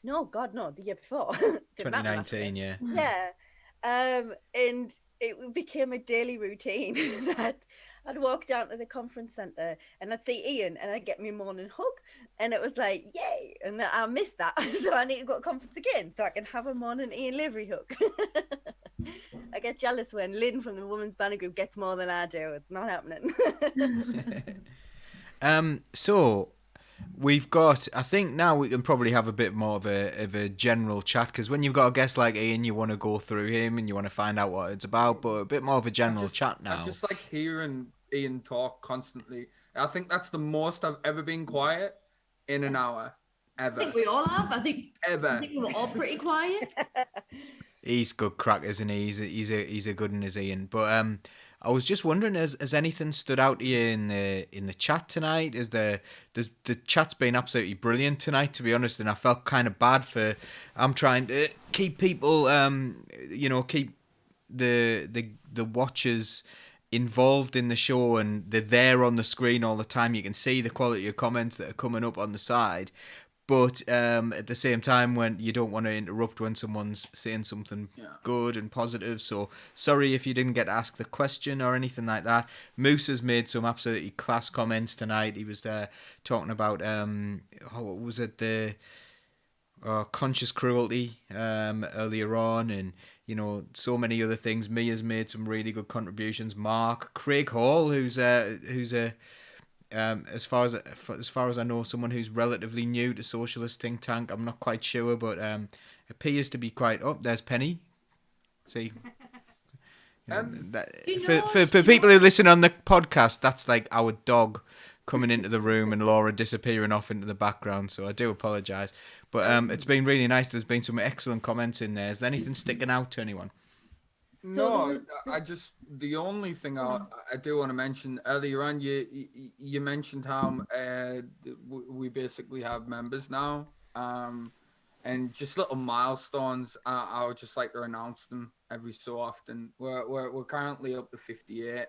No, God, no, the year before. 2019, yeah. Yeah. And it became a daily routine that I'd walk down to the conference centre and I'd see Ian and I'd get my morning hug. And it was like, yay. And I missed that. So I need to go to conference again so I can have a morning Ian Lavery hug. I get jealous when Lynn from the Women's Banner Group gets more than I do. It's not happening. So we've got, I think now we can probably have a bit more of a general chat, because when you've got a guest like Ian, you want to go through him and you want to find out what it's about, but a bit more of a general chat now. I just like hearing Ian talk constantly. I think that's the most I've ever been quiet in an hour, ever. I think we all have. I think we were all pretty quiet. He's good crack, isn't he? He's a good one, is Ian. But I was just wondering, has anything stood out to you in the chat tonight? The chat's been absolutely brilliant tonight, to be honest, and I felt kind of bad for. I'm trying to keep people, keep the watchers involved in the show, and they're there on the screen all the time. You can see the quality of comments that are coming up on the side. But at the same time, when you don't want to interrupt when someone's saying something good and positive. So sorry if you didn't get to ask the question or anything like that. Moose has made some absolutely class comments tonight. He was there talking about what was it, the conscious cruelty earlier on, and so many other things. Mia's made some really good contributions. Mark, Craig Hall, who's a as far as I know, someone who's relatively new to Socialist think tank. I'm not quite sure, but appears to be quite. Oh, there's Penny. See, for people who listen on the podcast, that's like our dog coming into the room and Laura disappearing off into the background. So I do apologise, but it's been really nice. There's been some excellent comments in there. Is there anything sticking out to anyone? No, the only thing I do want to mention earlier on, you mentioned how we basically have members now, and just little milestones. I would just like to announce them every so often. We're currently up to 58,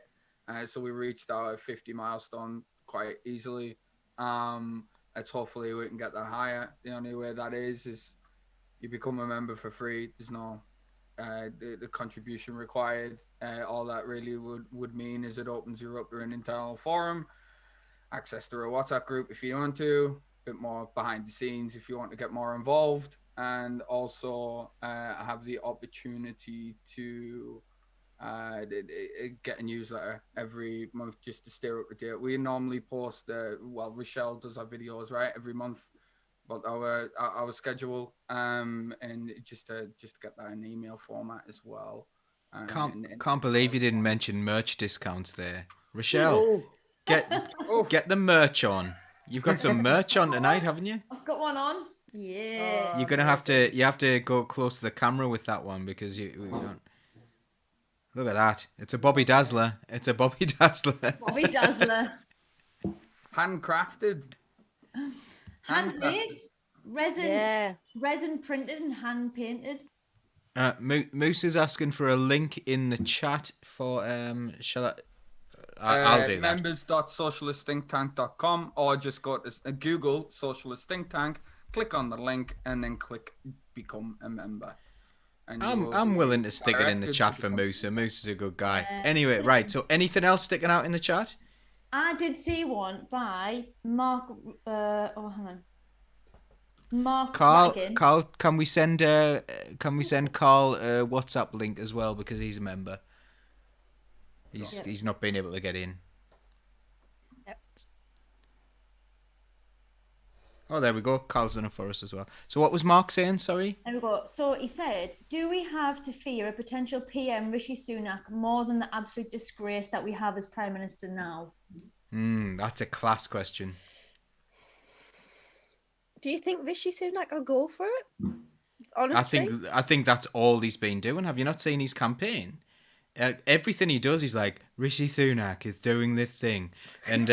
so we reached our 50 milestone quite easily. Let's hopefully we can get that higher. The only way that is you become a member for free. There's no the contribution required. All that really would mean is it opens you up to an internal forum, access to a WhatsApp group if you want to, a bit more behind the scenes if you want to get more involved, and also have the opportunity to get a newsletter every month just to stay up to date. We normally post Rochelle does our videos every month about our schedule, and just to get that in email format as well. Can't believe you didn't mention merch discounts there, Rochelle. Get the merch on. You've got some merch on tonight, haven't you? I've got one on. Yeah. You're gonna have to go close to the camera with that one because we can't. Look at that! It's a Bobby Dazzler. Bobby Dazzler. Handcrafted. Handmade, resin printed and hand painted. Moose is asking for a link in the chat for shall I'll do that. Members.socialistthinktank.com, or just go to Google Socialist Think Tank, click on the link, and then click become a member. And I'm willing to stick it in the chat for Moose. Moose is a good guy. Anyway, right. So anything else sticking out in the chat? I did see one by Mark. Hang on. Mark. Carl, can we send Carl a WhatsApp link as well because he's a member? He's not been able to get in. Yep. Oh, there we go. Carl's done it for us as well. So what was Mark saying? Sorry. There we go. So he said, "Do we have to fear a potential PM Rishi Sunak more than the absolute disgrace that we have as Prime Minister now?" That's a class question. Do you think Rishi Sunak will go for it? Honestly, I think that's all he's been doing. Have you not seen his campaign? Everything he does, he's like, Rishi Sunak is doing this thing, and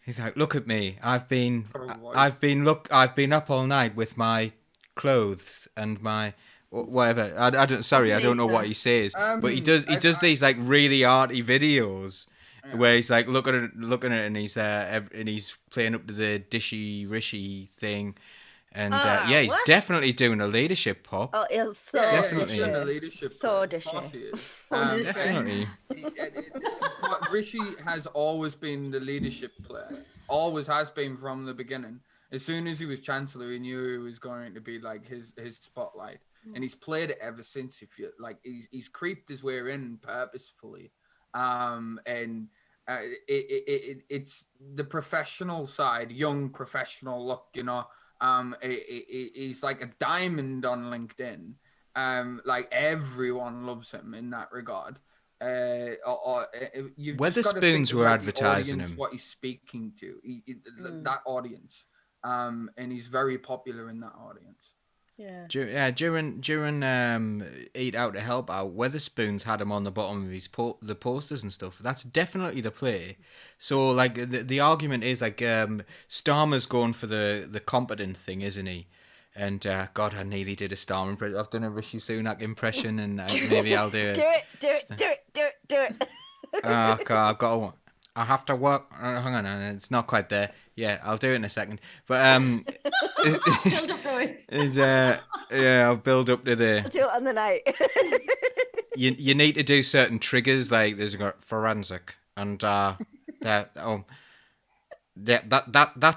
he's like, look at me. I've been up all night with my clothes and my whatever. I don't know what he says, but he does these like really arty videos. Yeah. Where he's like looking at it, and he's playing up to the dishy Rishi thing, and he's definitely doing a leadership pop. Oh, it's so definitely doing a leadership. So dishy. Definitely. Rishi has always been the leadership player. Always has been from the beginning. As soon as he was Chancellor, he knew he was going to be like his spotlight, and he's played it ever since. If you like, he's creeped his way in purposefully. It's the professional side, young professional look, he's like a diamond on LinkedIn. Like everyone loves him in that regard. Weatherspoons were advertising him. What he's speaking to, that audience, and he's very popular in that audience. Yeah. During Eat Out to Help Out, Weatherspoons had him on the bottom of his the posters and stuff. That's definitely the play. So like the argument is like Starmer's going for the competent thing, isn't he? And God, I nearly did a Starmer impression. I've done a Rishi Sunak impression, and maybe I'll do it. Do it. Oh God, I've got to. I have to work. Hang on, it's not quite there. Yeah, I'll do it in a second. But Build up to it. it's yeah, I'll build up to the. I'll do it on the night. You need to do certain triggers, like there's a forensic, and that's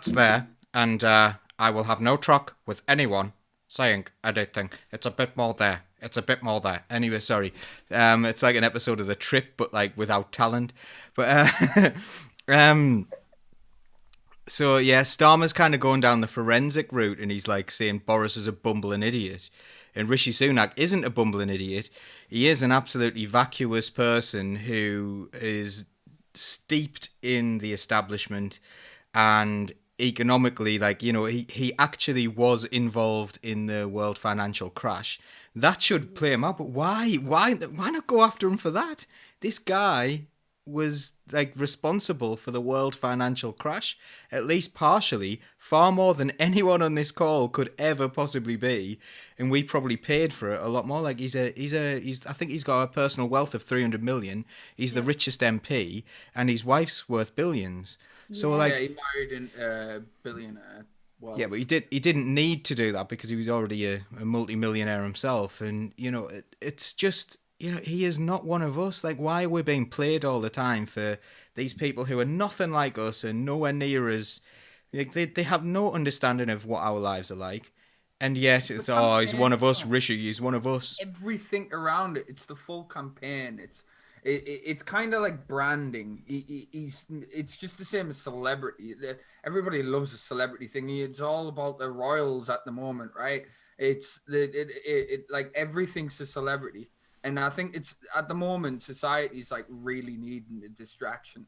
there, and I will have no truck with anyone saying anything. It's a bit more there. It's a bit more there. Anyway, sorry. It's like an episode of The Trip, but like without talent. But so yeah, Starmer's kind of going down the forensic route, and he's like saying Boris is a bumbling idiot, and Rishi Sunak isn't a bumbling idiot. He is an absolutely vacuous person who is steeped in the establishment, and economically, like, you know, he actually was involved in the world financial crash. That should play him out, but why not go after him for that? This guy was like responsible for the world financial crash, at least partially, far more than anyone on this call could ever possibly be, and we probably paid for it a lot more. Like he's I think he's got a personal wealth of 300 million. He's the richest MP, and his wife's worth billions. So like, he married a billionaire. Well, yeah, but he didn't need to do that because he was already a multi-millionaire himself, and you know, it's just, you know, he is not one of us. Like, why are we being played all the time for these people who are nothing like us and nowhere near us? Like, they have no understanding of what our lives are like, and yet it's he's one of us, Rishi, he's one of us. Everything around it, it's the full campaign. It's kind of like branding. It's just the same as celebrity. Everybody loves a celebrity thing. It's all about the royals at the moment, right? It's like everything's a celebrity, and I think it's at the moment society's like really needing a distraction.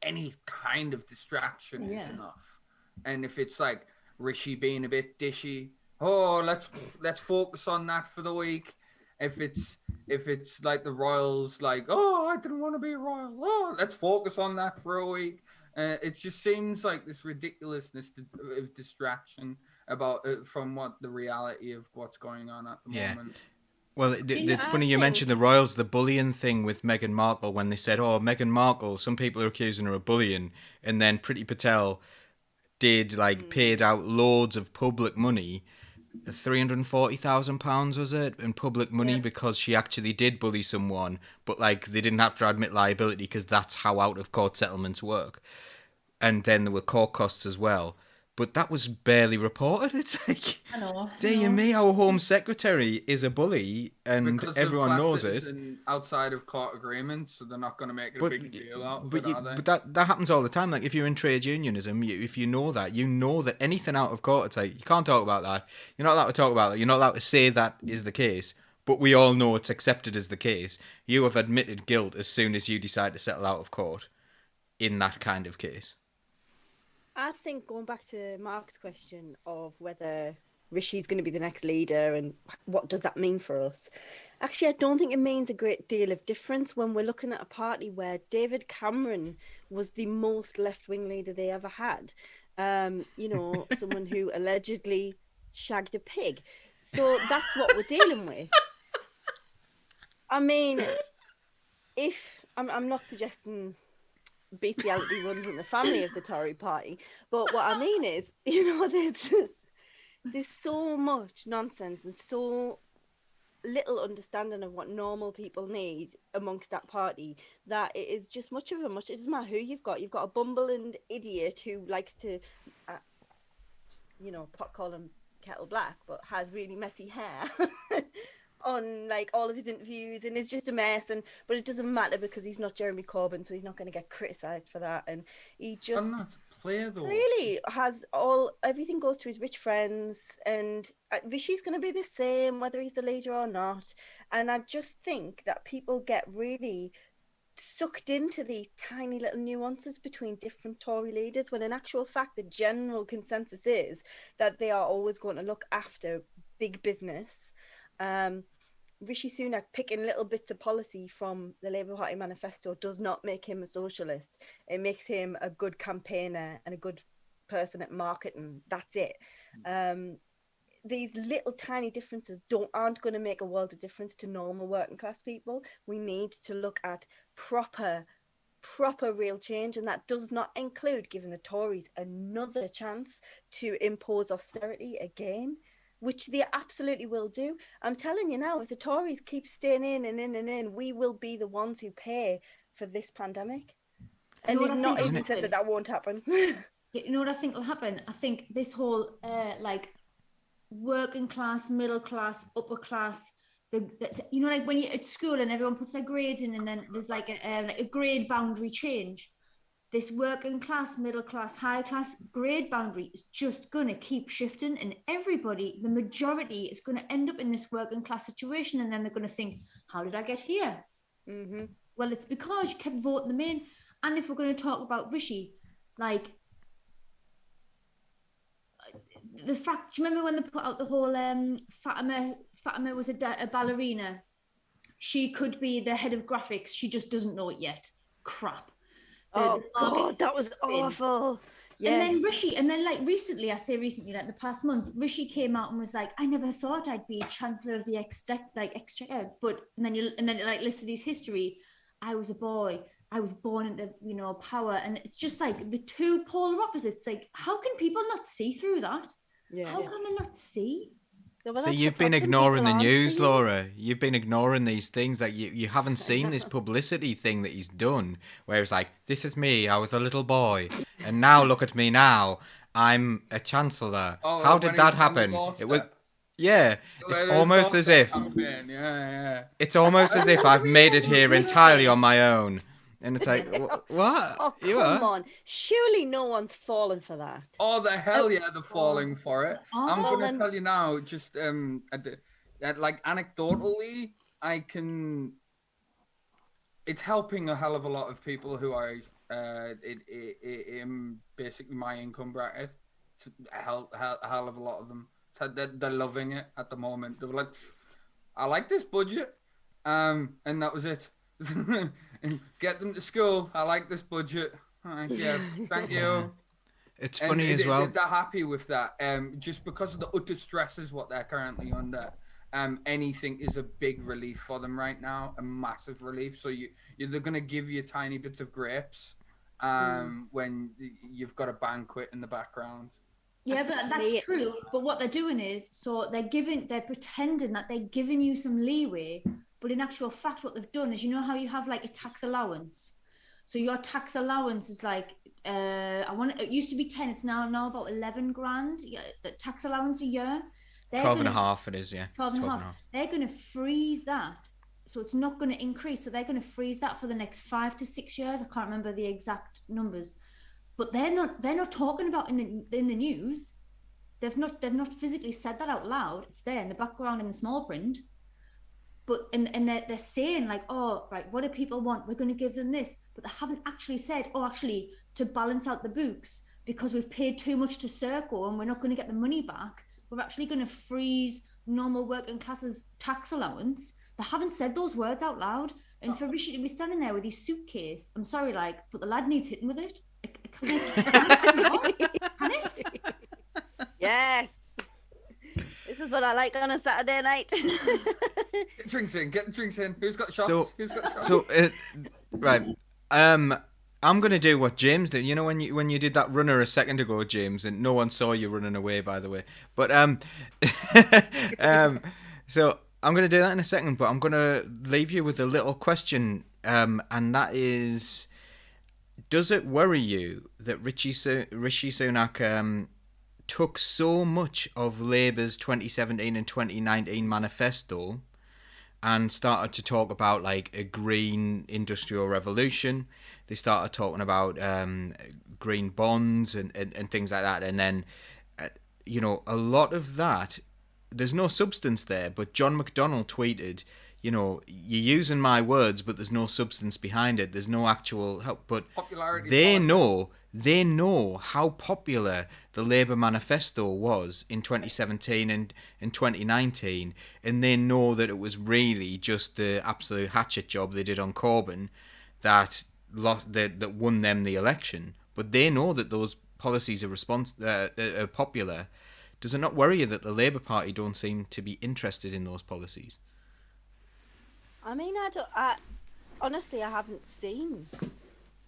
Any kind of distraction is enough. And if it's like Rishi being a bit dishy, let's focus on that for the week. If it's like the royals, like, I didn't want to be a royal. Let's focus on that for a week. It just seems like this ridiculousness of distraction from what the reality of what's going on at the moment. Well, it's funny you mentioned the royals, the bullying thing with Meghan Markle, when they said, Meghan Markle, some people are accusing her of bullying, and then Priti Patel paid out loads of public money. £340,000 was it, in public money, because she actually did bully someone, but like they didn't have to admit liability because that's how out of court settlements work. And then there were court costs as well, but that was barely reported. It's like, dear me, our Home Secretary is a bully, and because everyone knows it. Outside of court agreements, so they're not going to make it a big deal out of it, are they? But that happens all the time. Like if you're in trade unionism, if you know that anything out of court, it's like you can't talk about that. You're not allowed to talk about that. You're not allowed to say that is the case. But we all know it's accepted as the case. You have admitted guilt as soon as you decide to settle out of court in that kind of case. I think going back to Mark's question of whether Rishi's going to be the next leader and what does that mean for us? Actually, I don't think it means a great deal of difference when we're looking at a party where David Cameron was the most left-wing leader they ever had. Someone who allegedly shagged a pig. So that's what we're dealing with. I mean, if I'm not suggesting bestiality runs in the family of the Tory party, but what I mean is, there's so much nonsense and so little understanding of what normal people need amongst that party that it is just it doesn't matter who you've got a bumbling idiot who likes to pot call him kettle black but has really messy hair on like all of his interviews, and it's just a mess, but it doesn't matter because he's not Jeremy Corbyn, so he's not going to get criticised for that, and he just really has everything goes to his rich friends, and Rishi's going to be the same whether he's the leader or not. And I just think that people get really sucked into these tiny little nuances between different Tory leaders, when in actual fact the general consensus is that they are always going to look after big business. Rishi Sunak picking little bits of policy from the Labour Party manifesto does not make him a socialist. It makes him a good campaigner and a good person at marketing. That's it. These little tiny differences aren't going to make a world of difference to normal working class people. We need to look at proper real change, and that does not include giving the Tories another chance to impose austerity again, which they absolutely will do. I'm telling you now, if the Tories keep staying in and in and in, we will be the ones who pay for this pandemic. And they've not even said that won't happen. You know what I think will happen? I think this whole like working class, middle class, upper class, you know, like when you're at school and everyone puts their grades in, and then there's like a grade boundary change. This working class, middle class, high class grade boundary is just going to keep shifting, and everybody, the majority, is going to end up in this working class situation, and then they're going to think, how did I get here? Mm-hmm. Well, it's because you kept voting them in. And if we're going to talk about Rishi, like, the fact, do you remember when they put out the whole Fatima was a ballerina? She could be the head of graphics, she just doesn't know it yet. Crap. Oh God, that was awful. Yes. And then Rishi, and then like recently, like the past month, Rishi came out and was like, I never thought I'd be Chancellor of the Exchequer, but and then like listed his history. I was a boy. I was born into, you know, power, and it's just like the two polar opposites. Like, how can people not see through that? Yeah. How can they not see? So you've been ignoring the news, Laura. You've been ignoring these things. That you haven't seen this publicity thing that he's done, where it's like, this is me, I was a little boy, and now look at me now, I'm a chancellor. Oh, how did that happen? It was, yeah. It's almost as if, it's almost as if I've made it here entirely on my own. And it's like, what? Oh, come on. Surely no one's fallen for that. Oh, the hell yeah, they're falling for it. I'm going to tell you now, just like anecdotally, it's helping a hell of a lot of people who are in basically my income bracket. It's a hell of a lot of them. They're loving it at the moment. They were like, I like this budget. And that was it. Get them to school. I like this budget. Yeah, thank you. It's funny as well. They're happy with that. Just because of the utter stresses what they're currently under. Anything is a big relief for them right now, a massive relief. So they're gonna give you tiny bits of grapes, when you've got a banquet in the background. Yeah, but that's true. But what they're doing is, so they're pretending that they're giving you some leeway. But in actual fact, what they've done is, you know how you have like a tax allowance? So your tax allowance is like, it used to be 10, it's now about 11 grand, tax allowance a year. 12 and a half it is, yeah. 12 and a half. They're going to freeze that. So it's not going to increase. So they're going to freeze that for the next 5 to 6 years. I can't remember the exact numbers. But they're not talking about in the news. They've not physically said that out loud. It's there in the background in the small print. But and they're saying like, oh, right, what do people want? We're going to give them this. But they haven't actually said, oh, actually, to balance out the books, because we've paid too much to Serco and we're not going to get the money back, we're actually going to freeze normal working classes tax allowance. They haven't said those words out loud. And for Rishi to be standing there with his suitcase, I'm sorry, like, but the lad needs hitting with it. Can it? Yes. This is what I like on a Saturday night. Get drinks in. Who's got shots? Right. I'm gonna do what James did. You know when you did that runner a second ago, James, and no one saw you running away, by the way. But so I'm gonna do that in a second. But I'm gonna leave you with a little question, and that is, does it worry you that Rishi Sunak took so much of Labour's 2017 and 2019 manifesto and started to talk about like a green industrial revolution? They started talking about green bonds and things like that. And then, a lot of that, there's no substance there. But John McDonnell tweeted, you're using my words, but there's no substance behind it. There's no actual help. But they know they know how popular the Labour manifesto was in 2017 and in 2019, and they know that it was really just the absolute hatchet job they did on Corbyn that won them the election. But they know that those policies are popular. Does it not worry you that the Labour Party don't seem to be interested in those policies? I mean, honestly, I haven't seen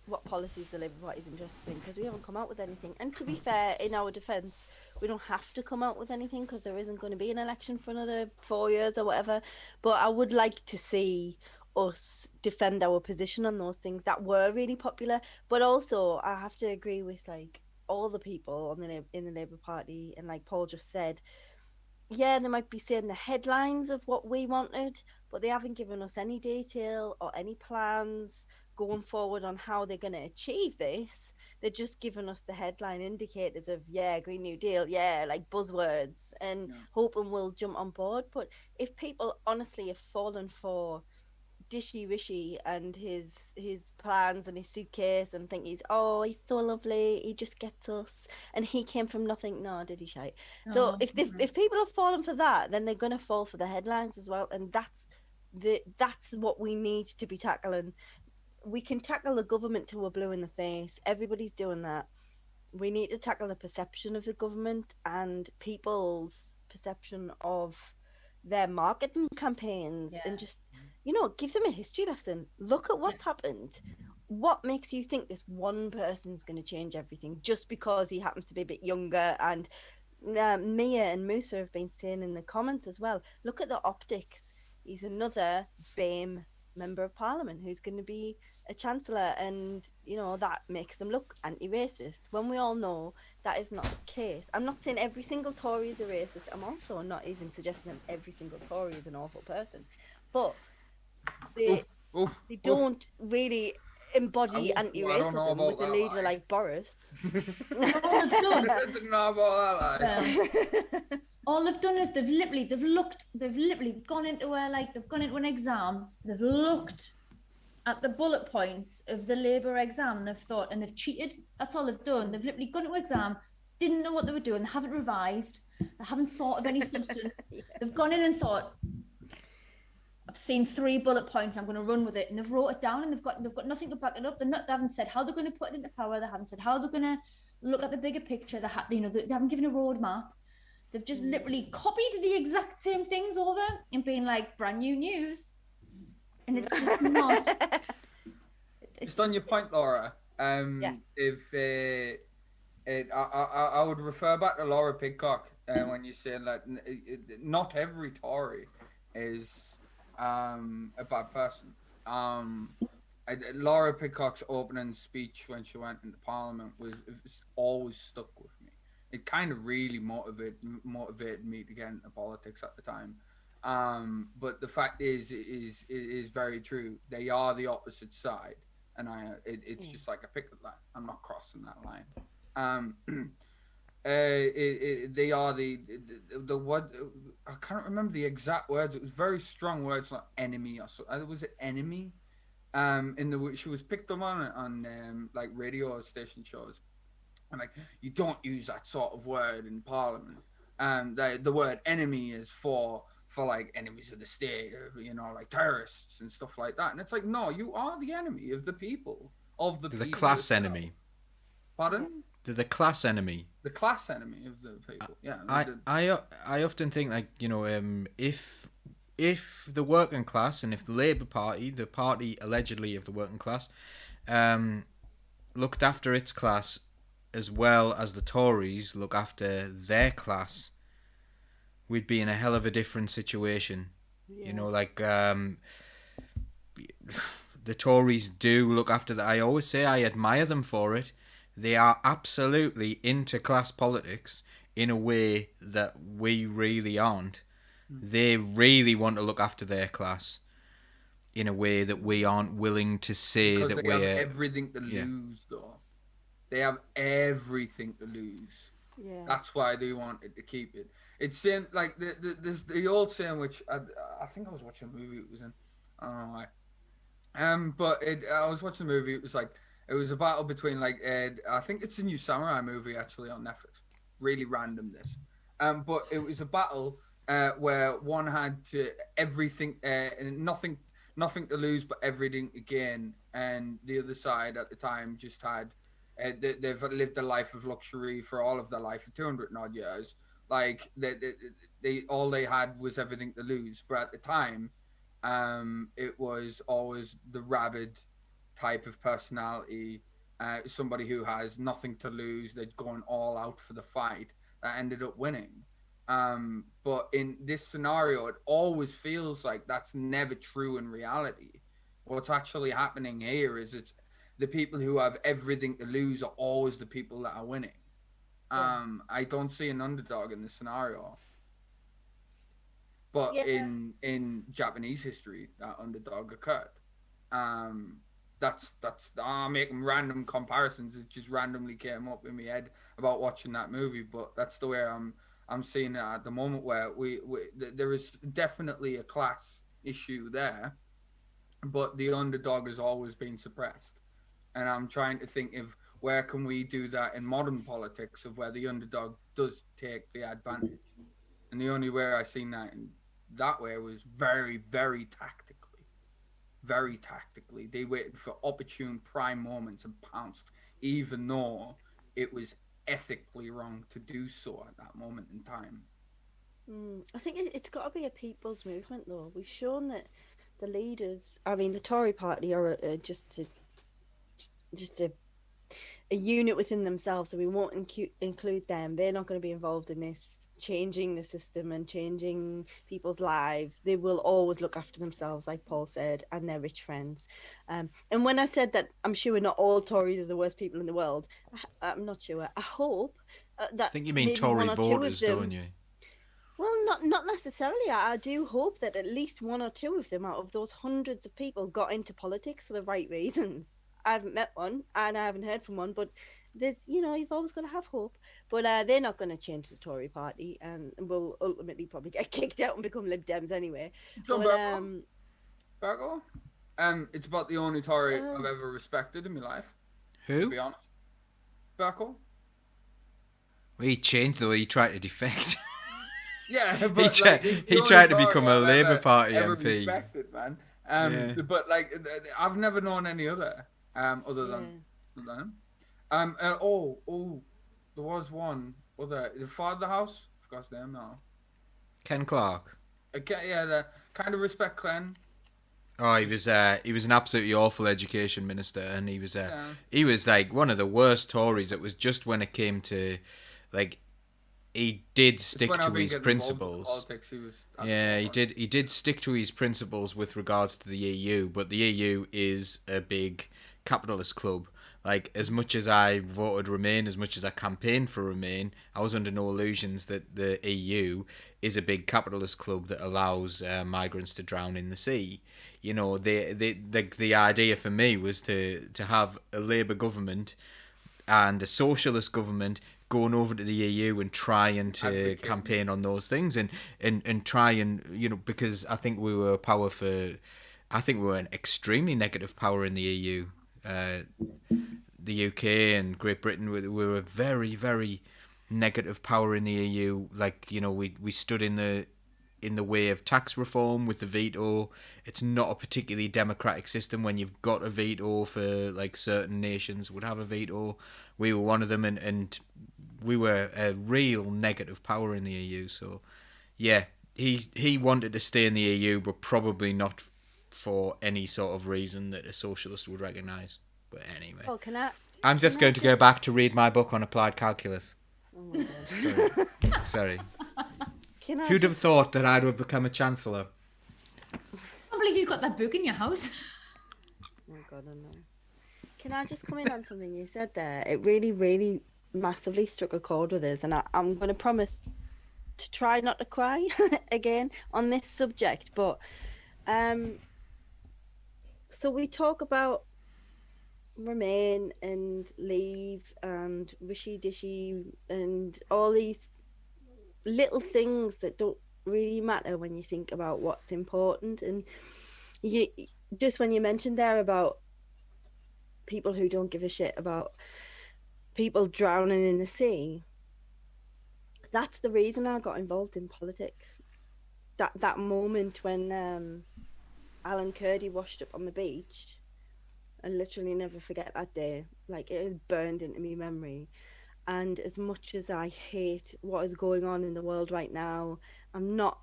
what policies the Labour Party is interested in, because we haven't come out with anything. And to be fair, in our defence, we don't have to come out with anything because there isn't going to be an election for another 4 years or whatever. But I would like to see us defend our position on those things that were really popular. But also, I have to agree with like all the people in the Labour Party, and like Paul just said, yeah, they might be saying the headlines of what we wanted, but they haven't given us any detail or any plans going forward on how they're going to achieve this. They're just giving us the headline indicators of, yeah, Green New Deal, yeah, like buzzwords, and hoping we'll jump on board. But if people honestly have fallen for Dishy Rishi and his plans and his suitcase and think he's so lovely, he just gets us, and he came from nothing. No, did he shite? So if people have fallen for that, then they're gonna fall for the headlines as well, and that's what we need to be tackling. We can tackle the government till we're blue in the face. Everybody's doing that. We need to tackle the perception of the government and people's perception of their marketing campaigns, and just give them a history lesson. Look at what's happened. What makes you think this one person's going to change everything just because he happens to be a bit younger? And Mia and Musa have been saying in the comments as well, look at the optics. He's another BAME member of parliament who's going to be a chancellor, and that makes them look anti-racist, when we all know that is not the case. I'm not saying every single Tory is a racist. I'm also not even suggesting that every single Tory is an awful person, but they don't really embody anti-racism with a leader like Boris. I didn't know about that. All they've done is they've literally gone into an exam, they've looked at the bullet points of the Labour exam, and they've thought, and they've cheated. That's all they've done. They've literally gone to an exam, didn't know what they were doing, they haven't revised, they haven't thought of any substance. They've gone in and thought, I've seen 3 bullet points, I'm going to run with it, and they've wrote it down, and they've got nothing to back it up. They haven't said how they're going to put it into power. They haven't said how they're going to look at the bigger picture. They haven't given a roadmap. They've just literally copied the exact same things over and been like, brand new news. And it's just not. Just on your point, Laura, if I would refer back to Laura Pidcock when you say that not every Tory is a bad person. Laura Pidcock's opening speech when she went into Parliament was always stuck with me. It kind of really motivated me to get into politics at the time. But the fact is very true. They are the opposite side, and it's just like a picket line. I'm not crossing that line. They are the what, I can't remember the exact words. It was very strong words, like enemy or so. Was it enemy? She was picked up on like radio station shows. And like, you don't use that sort of word in Parliament. The word enemy is for like enemies of the state, or, like terrorists and stuff like that. And it's like, no, you are the enemy of the people, of the people. The class enemy. Pardon? They're the class enemy. The class enemy of the people. Yeah. I often think, like, if the working class, and if the Labour Party, the party allegedly of the working class, looked after its class as well as the Tories look after their class, we'd be in a hell of a different situation. Yeah. The Tories do look after I always say I admire them for it. They are absolutely into class politics in a way that we really aren't. They really want to look after their class in a way that we aren't willing to say because that we're... Because they have everything to lose, though. They have everything to lose. Yeah. That's why they wanted to keep it. It's saying, like, there's the old saying, which I think I was watching a movie it was in. I don't know why. But I was watching a movie, it was like, It was a battle between like I think it's a new samurai movie actually on Netflix. Really random this, but it was a battle where one had to everything and nothing to lose but everything to gain, and the other side at the time just had they've lived a life of luxury for all of their life for 200 and odd years. Like they all they had was everything to lose, but at the time, it was always the rabid type of personality, somebody who has nothing to lose. They'd gone all out for the fight that ended up winning. But in this scenario, it always feels like that's never true in reality. What's actually happening here is it's the people who have everything to lose are always the people that are winning. I don't see an underdog in this scenario. But in Japanese history, that underdog occurred. That's I'm making random comparisons. It just randomly came up in my head about watching that movie. But that's the way I'm seeing it at the moment, where there is definitely a class issue there, but the underdog has always been suppressed. And I'm trying to think of where can we do that in modern politics, of where the underdog does take the advantage. And the only way I seen that in that way was very, very tactically. Very tactically. They waited for opportune prime moments and pounced, even though it was ethically wrong to do so at that moment in time. I think it's got to be a people's movement, though. We've shown that the leaders, I mean, the Tory party are just a unit within themselves, so we won't include them. They're not going to be involved in this changing the system and changing people's lives. They will always look after themselves, like Paul said, and their rich friends. And when I said that I'm sure not all Tories are the worst people in the world, I'm not sure. I hope that I think you mean Tory voters, don't you? Well, not necessarily. I do hope that at least one or two of them out of those hundreds of people got into politics for the right reasons. I haven't met one and I haven't heard from one, but there's, you've always got to have hope. But they're not going to change the Tory party and will ultimately probably get kicked out and become Lib Dems anyway. Bergo? It's about the only Tory I've ever respected in my life. Who? To be honest. Bergo? Well, he changed though. He tried to defect. Yeah, but he tried to become a Labour Party MP. Respected, man. But I've never known any other other than him. There was one other. The father of the house. I forgot his name now. Ken Clark. Okay, yeah, the kind of respect Glenn. Oh, he was an absolutely awful education minister, and he was like one of the worst Tories. It was just when it came to, like, he did stick to his principles. Politics, he did stick to his principles with regards to the EU, but the EU is a big capitalist club. Like, as much as I voted Remain, as much as I campaigned for Remain, I was under no illusions that the EU is a big capitalist club that allows migrants to drown in the sea. The idea for me was to have a Labour government and a socialist government going over to the EU and trying to campaign on those things and try and, because I think we were an extremely negative power in the EU. The UK and Great Britain were a very, very negative power in the EU. Like, we stood in the way of tax reform with the veto. It's not a particularly democratic system when you've got a veto for, like, certain nations would have a veto. We were one of them, and we were a real negative power in the EU. So, yeah, he wanted to stay in the EU, but probably not for any sort of reason that a socialist would recognise. But anyway, I'm just going to go back to read my book on applied calculus. Oh my God. Sorry. Who'd have thought that I'd have become a chancellor? I can't believe you've got that book in your house. Oh God, I know. Can I just come in on something you said there? It really, really massively struck a chord with us, and I'm going to promise to try not to cry again on this subject. But so we talk about Remain and Leave and Rishi Dishy and all these little things that don't really matter when you think about what's important. And you just when you mentioned there about people who don't give a shit about people drowning in the sea. That's the reason I got involved in politics. That moment when Alan Kurdi washed up on the beach, I literally never forget that day. Like, it is burned into my memory. And as much as I hate what is going on in the world right now, I'm not.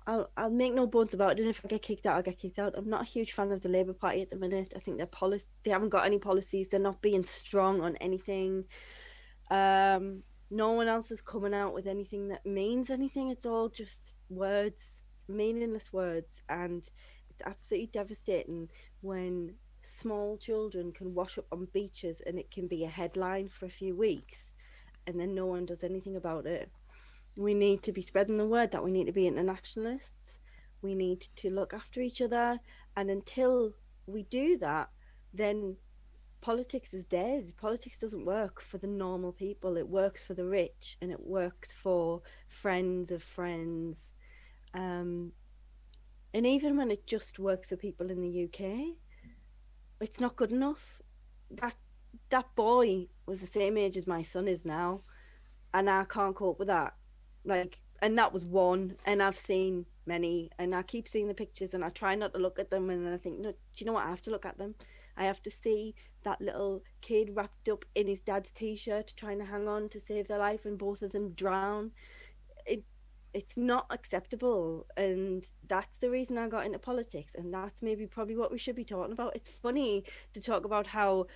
I'll make no bones about it. And if I get kicked out, I'll get kicked out. I'm not a huge fan of the Labour Party at the minute. I think they haven't got any policies. They're not being strong on anything. No one else is coming out with anything that means anything. It's all just words, meaningless words, and it's absolutely devastating when small children can wash up on beaches and it can be a headline for a few weeks, and then no one does anything about it. We need to be spreading the word that we need to be internationalists. We need to look after each other, and until we do that, then politics is dead. Politics doesn't work for the normal people. It works for the rich, and it works for friends of friends. And even when it just works for people in the UK, it's not good enough. That boy was the same age as my son is now, and I can't cope with that. Like, and that was one, and I've seen many, and I keep seeing the pictures, and I try not to look at them, and then I think, no, do you know what? I have to look at them. I have to see that little kid wrapped up in his dad's t-shirt trying to hang on to save their life, and both of them drown. It's not acceptable, and that's the reason I got into politics, and that's maybe probably what we should be talking about. It's funny to talk about how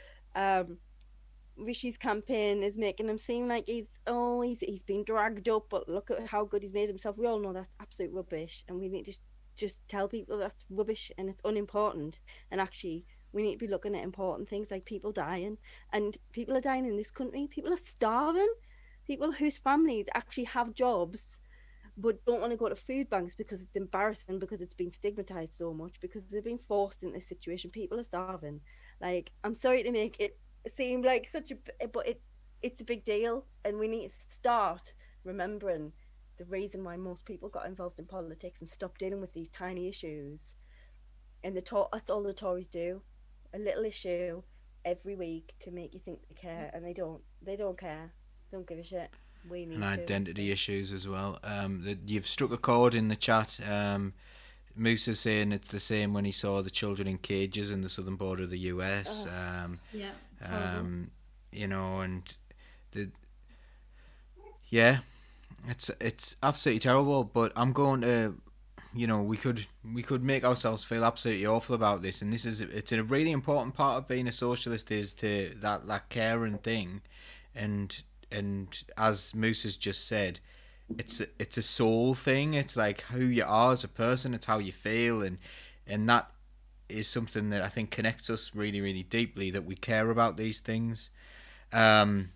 Rishi's campaign is making him seem like he's been dragged up, but look at how good he's made himself. We all know that's absolute rubbish, and we need to just tell people that's rubbish and it's unimportant. And actually, we need to be looking at important things like people dying, and people are dying in this country. People are starving. People whose families actually have jobs but don't want to go to food banks because it's embarrassing, because it's been stigmatized so much, because they've been forced in this situation. People are starving. Like, I'm sorry to make it seem like such a, but it's a big deal, and we need to start remembering the reason why most people got involved in politics and stop dealing with these tiny issues. And that's all the Tories do. A little issue every week to make you think they care, and they don't care. They don't give a shit. We need and to. identity issues as well. You've struck a chord in the chat. Moose is saying it's the same when he saw the children in cages in the southern border of the US. Yeah. You know, and it's absolutely terrible. But I'm going to, you know, we could make ourselves feel absolutely awful about this, and it's a really important part of being a socialist, is to that caring thing, and as Moose has just said, it's a soul thing. It's like who you are as a person. It's how you feel, and that is something that I think connects us really, really deeply, that we care about these things. But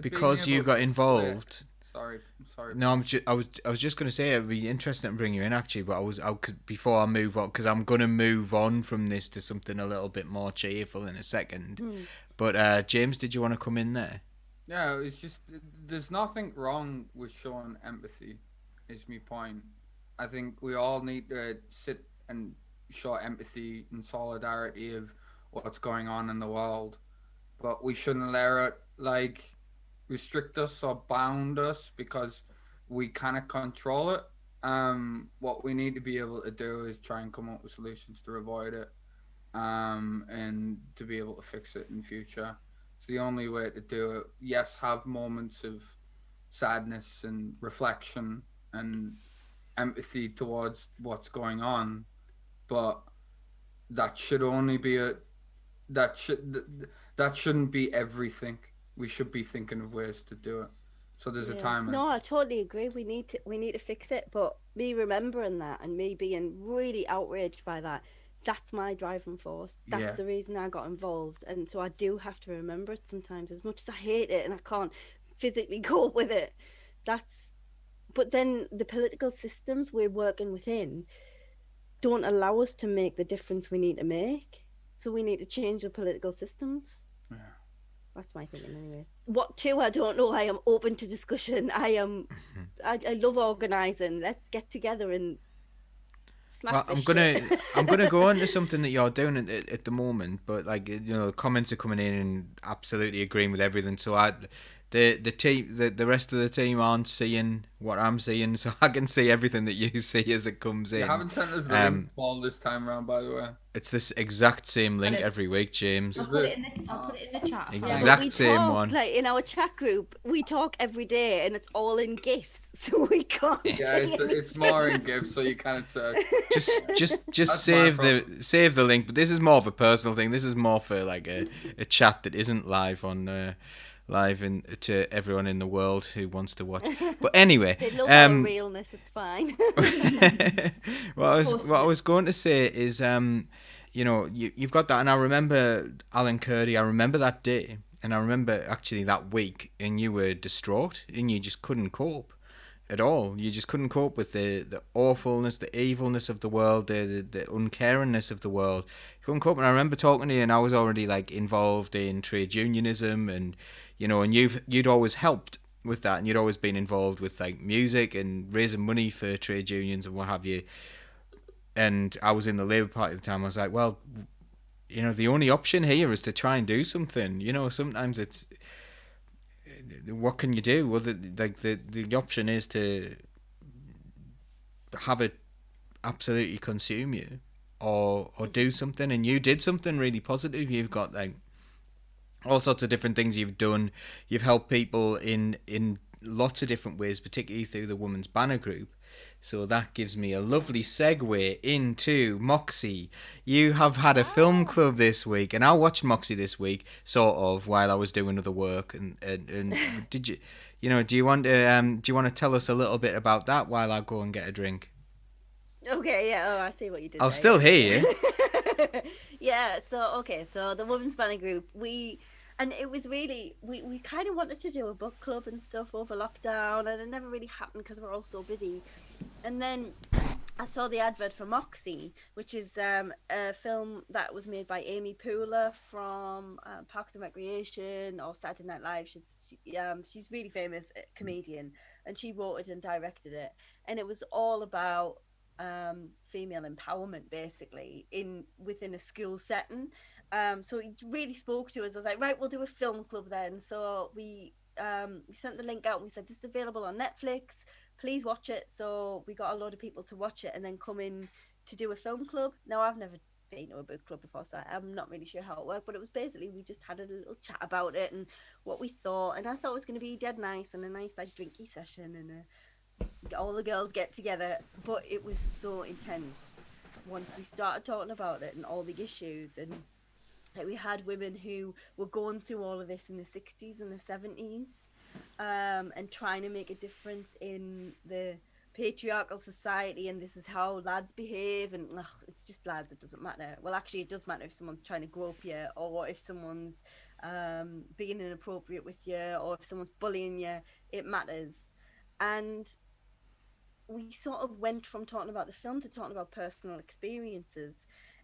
because you got involved. Sorry. No, I was just going to say it'd be interesting to bring you in actually, but before I move on, because I'm going to move on from this to something a little bit more cheerful in a second. But James, did you want to come in there? Yeah, it's just there's nothing wrong with showing empathy, is my point. I think we all need to sit and show empathy and solidarity of what's going on in the world, but we shouldn't let it restrict us or bound us because we cannot control it. What we need to be able to do is try and come up with solutions to avoid it, and to be able to fix it in future. It's the only way to do it. Yes, have moments of sadness and reflection and empathy towards what's going on, but that should only be that shouldn't be everything. We should be thinking of ways to do it. So there's a time. No, I totally agree. We need to fix it. But me remembering that and me being really outraged by that's my driving force. That's the reason I got involved. And so I do have to remember it sometimes, as much as I hate it and I can't physically cope with it. But then the political systems we're working within don't allow us to make the difference we need to make. So we need to change the political systems. Yeah. That's my thinking anyway. What to? I don't know. I am open to discussion. I love organising. Let's get together and Smash Well, the I'm shit. gonna go into something that you're doing at the moment, but like comments are coming in and absolutely agreeing with everything. So the team, the rest of the team aren't seeing what I'm seeing, so I can see everything that you see as it comes You in. haven't sent us the link all this time around, by the way. It's this exact same link it. every week, James. I'll Is put it? it in the I'll put it in the chat. I Yeah, found Exact but we same talk one. like in our chat group. We talk every day, and it's all in gifs, so we can't. Yeah, see it's more in gifts, so you can't search. Just That's save my save the link. But this is more of a personal thing. This is more for like a chat that isn't live on live in to everyone in the world who wants to watch. But anyway, They love our realness. It's fine. what I was going to say is you've got that, and I remember Alan Kurdi. I remember that day, and I remember actually that week, and you were distraught, and you just couldn't cope at all. You just couldn't cope with the awfulness, the evilness of the world, the uncaringness of the world. You couldn't cope. And I remember talking to you, and I was already like involved in trade unionism, and and you'd always helped with that, and you'd always been involved with like music and raising money for trade unions and what have you. And I was in the Labour Party at the time. I was like, well, the only option here is to try and do something. Sometimes it's what can you do? Well, the option is to have it absolutely consume you, or do something. And you did something really positive. You've got like all sorts of different things you've done. You've helped people in lots of different ways, particularly through the Women's Banner Group. So that gives me a lovely segue into Moxie. You have had a film club this week, and I watched Moxie this week, sort of, while I was doing other work. And did you, do you want to tell us a little bit about that while I go and get a drink? Okay, yeah. Oh, I see what you did. I'll there, still yeah. hear you. Yeah. So the Women's Banner Group, and it was really we kind of wanted to do a book club and stuff over lockdown, and it never really happened because we're all so busy. And then I saw the advert for Moxie, which is a film that was made by Amy Poehler from Parks and Recreation or Saturday Night Live. She's really famous comedian, and she wrote it and directed it. And it was all about female empowerment, basically, within a school setting. So it really spoke to us. I was like, right, we'll do a film club then. So we sent the link out and we said, this is available on Netflix. Please watch it. So we got a lot of people to watch it and then come in to do a film club. Now, I've never been to a book club before, so I'm not really sure how it worked, but it was basically we just had a little chat about it and what we thought. And I thought it was going to be dead nice and a nice like drinky session and all the girls get together. But it was so intense once we started talking about it and all the issues. And like, we had women who were going through all of this in the 60s and the 70s. And trying to make a difference in the patriarchal society, and this is how lads behave, and it's just lads, it doesn't matter. Well, actually it does matter if someone's trying to grope you, or if someone's being inappropriate with you, or if someone's bullying you. It matters. And we sort of went from talking about the film to talking about personal experiences,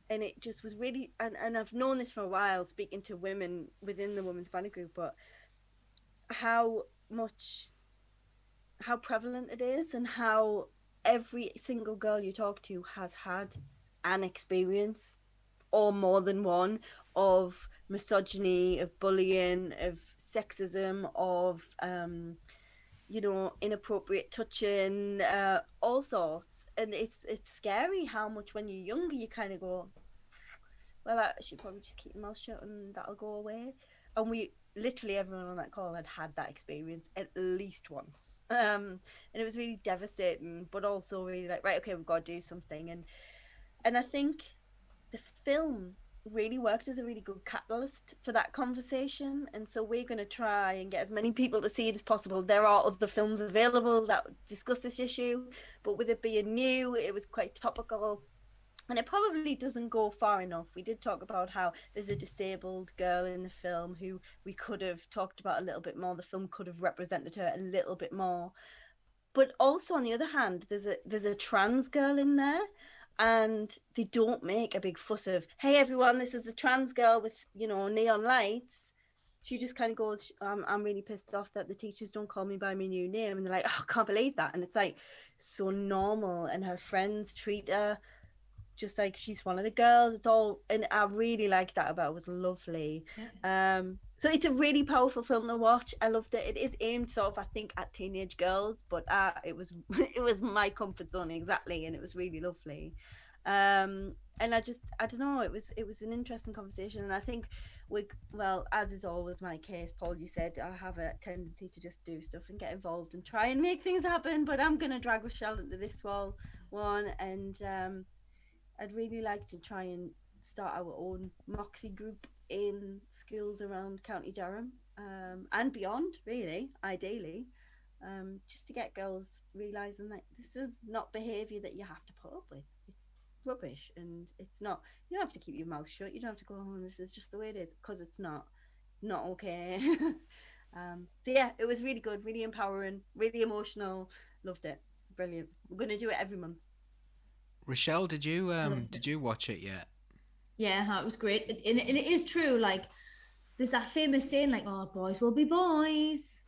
and it just was really, and I've known this for a while, speaking to women within the Women's Banner Group, but how prevalent it is, and how every single girl you talk to has had an experience or more than one of misogyny, of bullying, of sexism, of inappropropriate touching, all sorts. And it's scary how much when you're younger you kind of go, well, I should probably just keep my mouth shut and that'll go away. And we literally, everyone on that call had that experience at least once, and it was really devastating, but also really like, right, okay, we've got to do something. And I think the film really worked as a really good catalyst for that conversation, and so we're going to try and get as many people to see it as possible. There are other films available that discuss this issue, but with it being new, it was quite topical. And it probably doesn't go far enough. We did talk about how there's a disabled girl in the film who we could have talked about a little bit more. The film could have represented her a little bit more. But also, on the other hand, there's a trans girl in there, and they don't make a big fuss of, hey, everyone, this is a trans girl with, neon lights. She just kind of goes, I'm really pissed off that the teachers don't call me by my new name. And they're like, oh, I can't believe that. And it's like so normal. And her friends treat her just like she's one of the girls. It's all, and I really liked that about it. It was lovely. So it's a really powerful film to watch. I loved it. It is aimed sort of, I think, at teenage girls, but it was it was my comfort zone exactly, and it was really lovely. And I don't know, it was an interesting conversation, and I think well, as is always my case, Paul, you said I have a tendency to just do stuff and get involved and try and make things happen, but I'm gonna drag Rochelle into this one, and I'd really like to try and start our own Moxie group in schools around County Durham, and beyond, really, ideally, just to get girls realising that this is not behaviour that you have to put up with. It's rubbish, and it's not. You don't have to keep your mouth shut. You don't have to go, oh, this is just the way it is, because it's not okay. So yeah, it was really good, really empowering, really emotional. Loved it. Brilliant. We're going to do it every month. Rochelle, did you watch it yet? Yeah, it was great. And it is true. Like, there's that famous saying, like, "Oh, boys will be boys."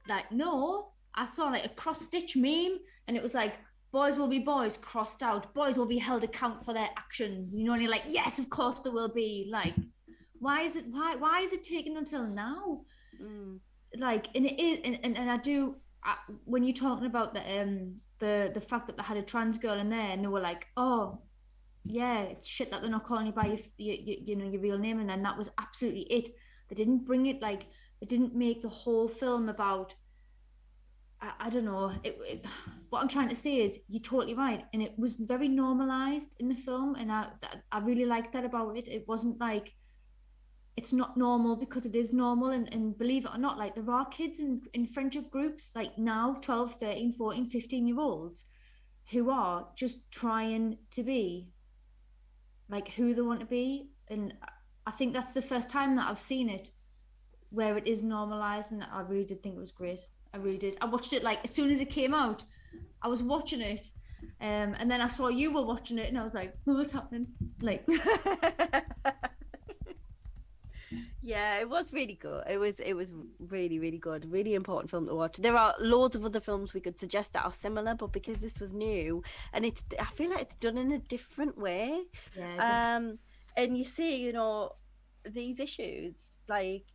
Like, no, I saw like a cross-stitch meme, and it was like, "Boys will be boys," crossed out. "Boys will be held account for their actions." You know, and you're like, yes, of course there will be. Like, why is it taking until now? Like, and it is, and I do. When you're talking about the fact that they had a trans girl in there, and they were like, "Oh, yeah, it's shit that they're not calling you by your real name," and then that was absolutely it. They didn't bring it, like, they didn't make the whole film about. I don't know. What I'm trying to say is, you're totally right, and it was very normalized in the film, and I really liked that about it. It wasn't like, it's not normal because it is normal, and believe it or not, like, there are kids in friendship groups like now, 12, 13, 14, 15-year-olds, who are just trying to be like who they want to be, and I think that's the first time that I've seen it where it is normalized, and I really did think it was great. I really did. I watched it like as soon as it came out. I was watching it, and then I saw you were watching it, and I was like, oh, what's happening? Like, yeah, it was really good. It was really, really good. Really important film to watch. There are loads of other films we could suggest that are similar, but because this was new, and I feel like it's done in a different way. yeah, And you see, you know, these issues, like,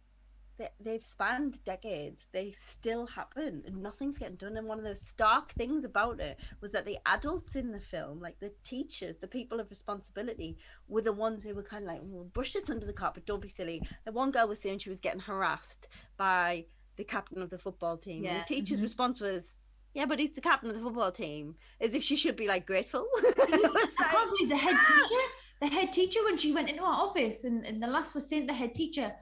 they've spanned decades. They still happen, and nothing's getting done. And one of those stark things about it was that the adults in the film, like the teachers, the people of responsibility, were the ones who were kind of like, well, brush this under the carpet, don't be silly. And one girl was saying she was getting harassed by the captain of the football team. Yeah. And the teacher's response was, yeah, but he's the captain of the football team, as if she should be like grateful. I can't believe the head teacher, when she went into our office, and the lass was saying to the head teacher,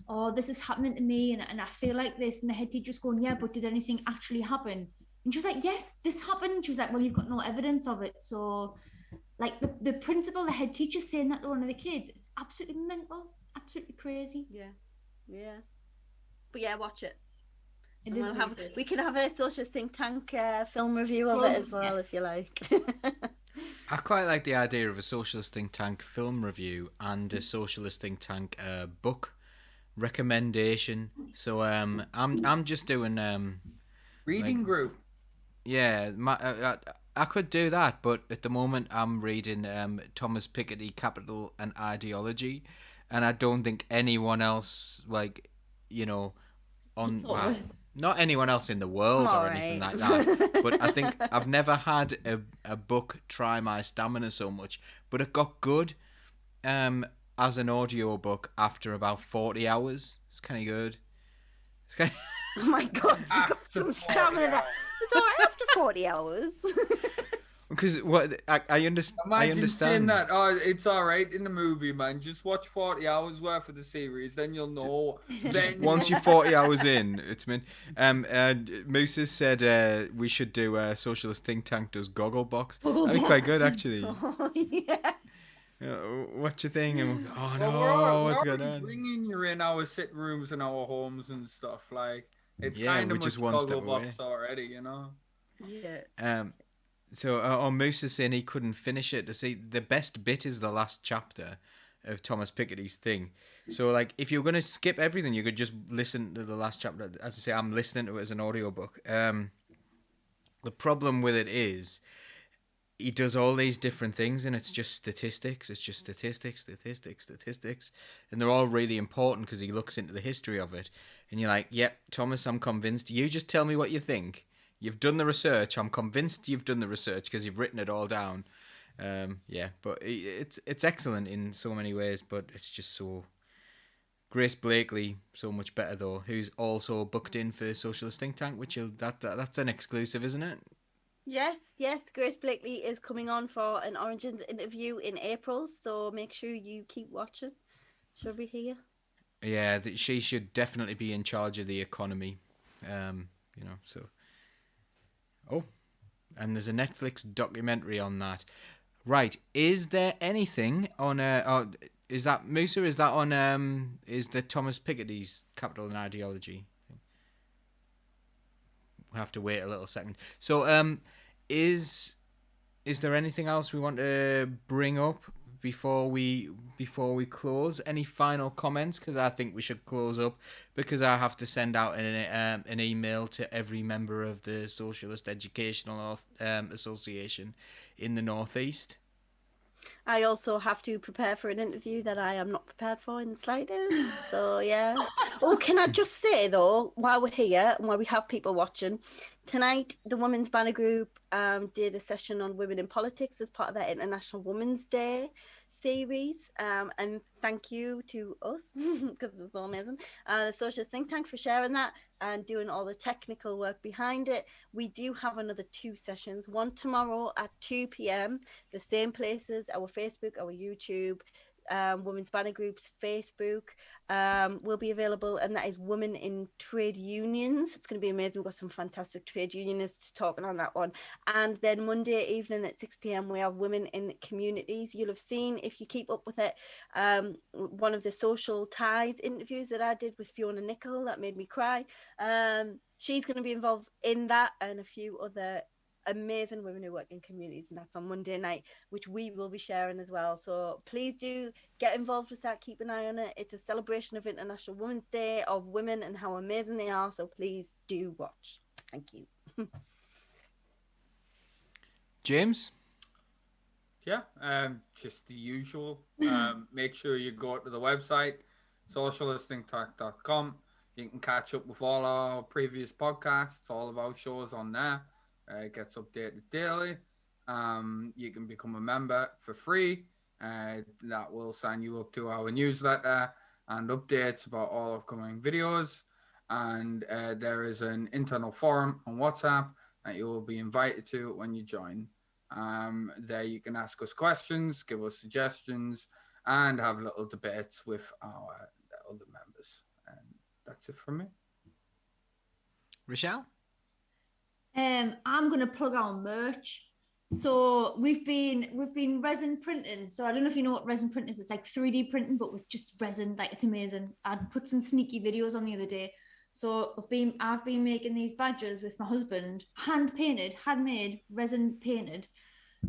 "Oh, this is happening to me, and I feel like this," and the head teacher was going, "Yeah, but did anything actually happen?" And she was like, "Yes, this happened." She was like, "Well, you've got no evidence of it." So, like, the principal, the head teacher saying that to one of the kids, it's absolutely mental, absolutely crazy. Yeah. But yeah, watch it. It And is really good. we can have a Socialist think tank film review of it as well, if you like. I quite like the idea of a Socialist think tank film review and a Socialist think tank book recommendation. So I'm just doing Reading group. Yeah, I could do that, but at the moment I'm reading Thomas Piketty, Capital and Ideology, and I don't think anyone else, like, you know, not anyone else in the world or anything like that, but I think I've never had a book try my stamina so much, but it got good as an audio book after about 40 hours. It's kind of good. It's kind of... Oh my god, you got some stamina there. It's all right after 40 hours. Because what I understand. Imagine saying that. Oh, it's all right in the movie, man. Just watch 40 hours worth of the series, then you'll know. Then once you're 40 hours in, it's been. Moose has said we should do a Socialist think tank does Gogglebox. That'd be quite good, actually. Oh, yeah. What you think? Oh no, we're what's going already on? bringing you in our sit rooms and our homes and stuff. Like, it's Yeah, kind we're of just much one step away. Gogglebox already, you know. Yeah. So Moose is saying he couldn't finish it. To see, the best bit is the last chapter of Thomas Piketty's thing. So, like, if you're going to skip everything, you could just listen to the last chapter. As I say, I'm listening to it as an audiobook. The problem with it is he does all these different things, and it's just statistics. It's just statistics, and they're all really important because he looks into the history of it. And you're like, "Yep, Thomas, I'm convinced. You just tell me what you think. You've done the research. I'm convinced you've done the research because you've written it all down." Yeah, but it's excellent in so many ways, but it's just so. Grace Blakely, so much better though, who's also booked in for Socialist Think Tank, which that's an exclusive, isn't it? Yes. Grace Blakely is coming on for an Origins interview in April, so make sure you keep watching. She'll be here. Yeah, she should definitely be in charge of the economy. So. Oh, and there's a Netflix documentary on that. Right, is there anything on is that Musa? Is that on is the Thomas Piketty's Capital and Ideology? We'll have to wait a little second. So is there anything else we want to bring up before we close? Any final comments? Because I think we should close up, because I have to send out an email to every member of the Socialist Educational Association in the Northeast. I also have to prepare for an interview that I am not prepared for in the slightest. So, yeah. Oh, can I just say, though, while we're here and while we have people watching, tonight the Women's Banner Group did a session on women in politics as part of their International Women's Day series. And thank you to us, because it was so amazing, the Socialist Think Tank, for sharing that and doing all the technical work behind it. We do have another 2 sessions, one tomorrow at 2 p.m, the same places, our Facebook, our YouTube, Women's Banner Group's Facebook will be available, and that is Women in Trade Unions. It's going to be amazing. We've got some fantastic trade unionists talking on that one. And then Monday evening at 6 p.m, we have Women in Communities. You'll have seen, if you keep up with it, one of the Social Ties interviews that I did with Fiona Nicol. That made me cry. She's going to be involved in that, and a few other amazing women who work in communities, and that's on Monday night, which we will be sharing as well. So please do get involved with that. Keep an eye on it. It's a celebration of International Women's Day, of women and how amazing they are. So please do watch. Thank you. James? Yeah, just the usual. Make sure you go to the website, socialistthinktank.com. You can catch up with all our previous podcasts, all of our shows on there. It gets updated daily. You can become a member for free. That will sign you up to our newsletter and updates about all upcoming videos. And there is an internal forum on WhatsApp that you will be invited to when you join. There you can ask us questions, give us suggestions, and have little debates with our other members. And that's it from me. Rochelle? I'm going to plug our merch. So we've been resin printing. So I don't know if you know what resin print is. It's like 3D printing, but with just resin. Like, it's amazing. I'd put some sneaky videos on the other day. So I've been making these badges with my husband, handmade, resin painted.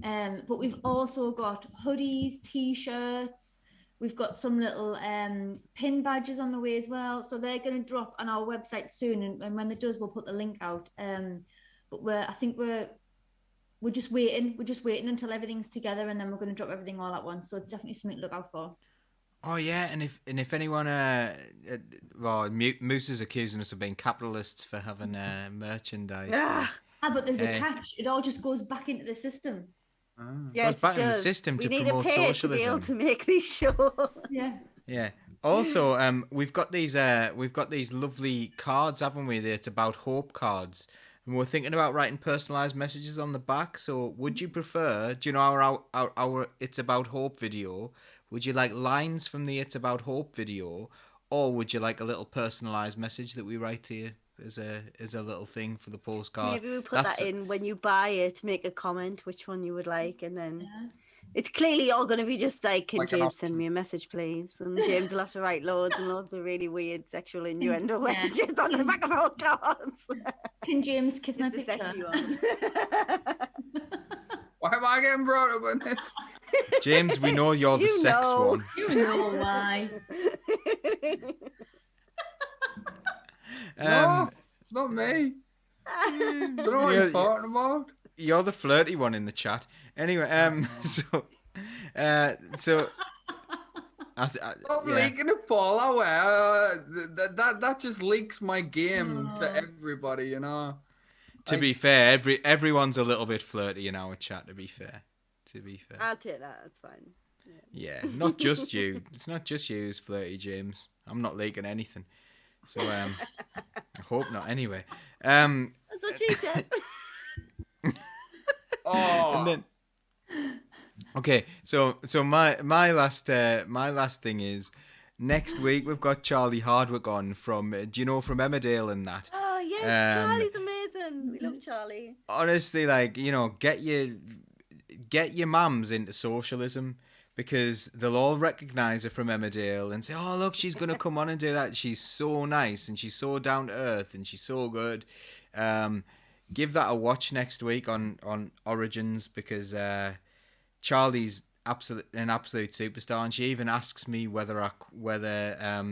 But we've also got hoodies, t-shirts. We've got some little pin badges on the way as well. So they're going to drop on our website soon, and when it does, we'll put the link out. But we're just waiting. We're just waiting until everything's together, and then we're going to drop everything all at once. So it's definitely something to look out for. Oh yeah, and if anyone, Moose is accusing us of being capitalists for having merchandise. But there's a catch. It all just goes back into the system. Yes, goes back in the system to promote socialism. To be able to make these shows. Yeah. Also, we've got these lovely cards, haven't we? It's about hope cards. And we're thinking about writing personalised messages on the back. So would you prefer, do you know our It's About Hope video? Would you like lines from the It's About Hope video? Or would you like a little personalised message that we write to you as a little thing for the postcard? Maybe we put that in when you buy it, make a comment which one you would like, and then it's clearly all going to be just like, can James send me a message, please? And James will have to write loads and loads of really weird sexual innuendo messages on the back of our cards. Can James kiss my picture? Why am I getting brought up in this? James, we know you're the sex one. You know why. No, it's not me. I don't know what you're talking about. you're the flirty one in the chat. Anyway, so Stop yeah. leaking it, Paul. That just leaks my game to everybody, you know. To be fair, everyone's a little bit flirty in our chat. To be fair. I'll take that. That's fine. Yeah, not just you. It's not just you who's flirty, James. I'm not leaking anything. So I hope not. Anyway, That's what she said. and then okay, so my last thing is next week we've got Charlie Hardwick on from do you know from Emmerdale and that. Oh yes, Charlie's amazing. We love Charlie. Honestly, like, you know, get your mums into socialism, because they'll all recognise her from Emmerdale and say, oh, look, she's going to come on and do that. She's so nice and she's so down to earth and she's so good. Give that a watch next week on Origins, because Charlie's an absolute superstar, and she even asks me whether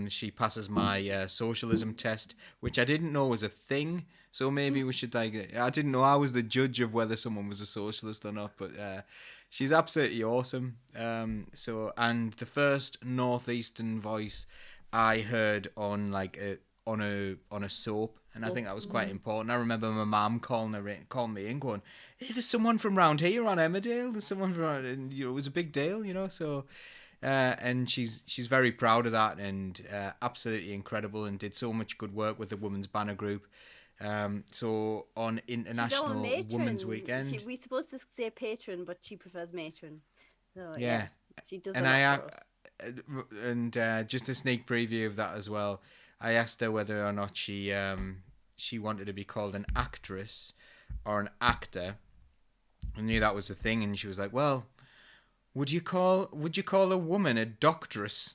she passes my socialism test, which I didn't know was a thing. So maybe we should I didn't know I was the judge of whether someone was a socialist or not, but she's absolutely awesome. So, and the first northeastern voice I heard on on a soap, and I think that was quite important. I remember my mum calling me in, going, "Hey, there's someone from round here on Emmerdale. There's someone from," and it was a big deal, So, and she's very proud of that, and absolutely incredible, and did so much good work with the Women's Banner Group. So on International Women's Weekend, we're supposed to say patron, but she prefers matron. So yeah, she does. And just a sneak preview of that as well. I asked her whether or not she wanted to be called an actress or an actor. I knew that was a thing, and she was like, "Well, would you call a woman a doctress?"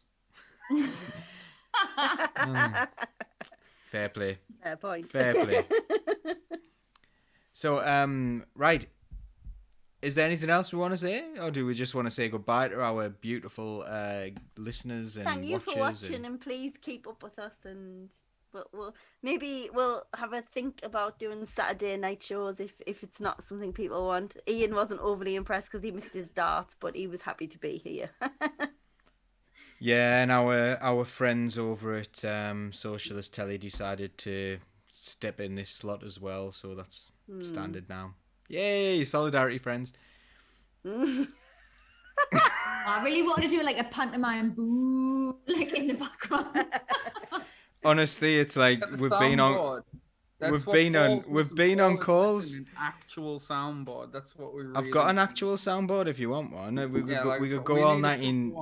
Fair play. Fair point. Fair play. So, right. Is there anything else we want to say, or do we just want to say goodbye to our beautiful listeners and Thank you watchers? for watching, and please keep up with us, and we'll have a think about doing Saturday night shows if it's not something people want. Ian wasn't overly impressed because he missed his darts, but he was happy to be here. Yeah, and our friends over at Socialist Telly decided to step in this slot as well, so that's standard now. Yay, solidarity, friends. I really wanted to do like a pantomime boo, like in the background. Honestly, it's like we've been on calls. An actual soundboard. That's what we. Really I've got an actual soundboard if you want one. We could go all 19.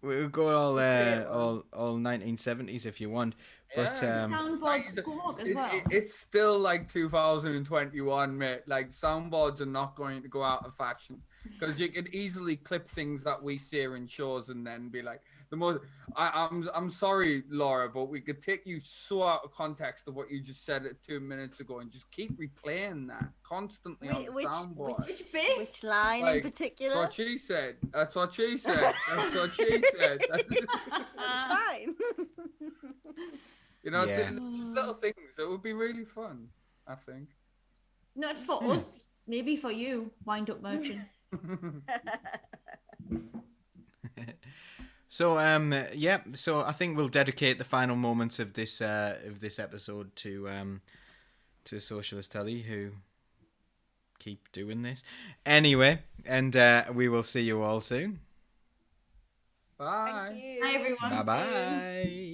We could go all 1970s if you want. But soundboard squawk as well. It's still like 2021, mate. Like soundboards are not going to go out of fashion, because you can easily clip things that we see in shows and then be like the most. I'm sorry, Laura, but we could take you so out of context of what you just said 2 minutes ago and just keep replaying that constantly on the soundboard. Which line in particular? That's what she said. That's what she said. That's what she said. Fine. You know, just little things. It would be really fun, I think. Not for us, maybe for you, wind up merchant. So so I think we'll dedicate the final moments of this episode to Socialist Telly, who keep doing this anyway, and we will see you all soon. Bye. Thank you. Hi everyone. Bye bye.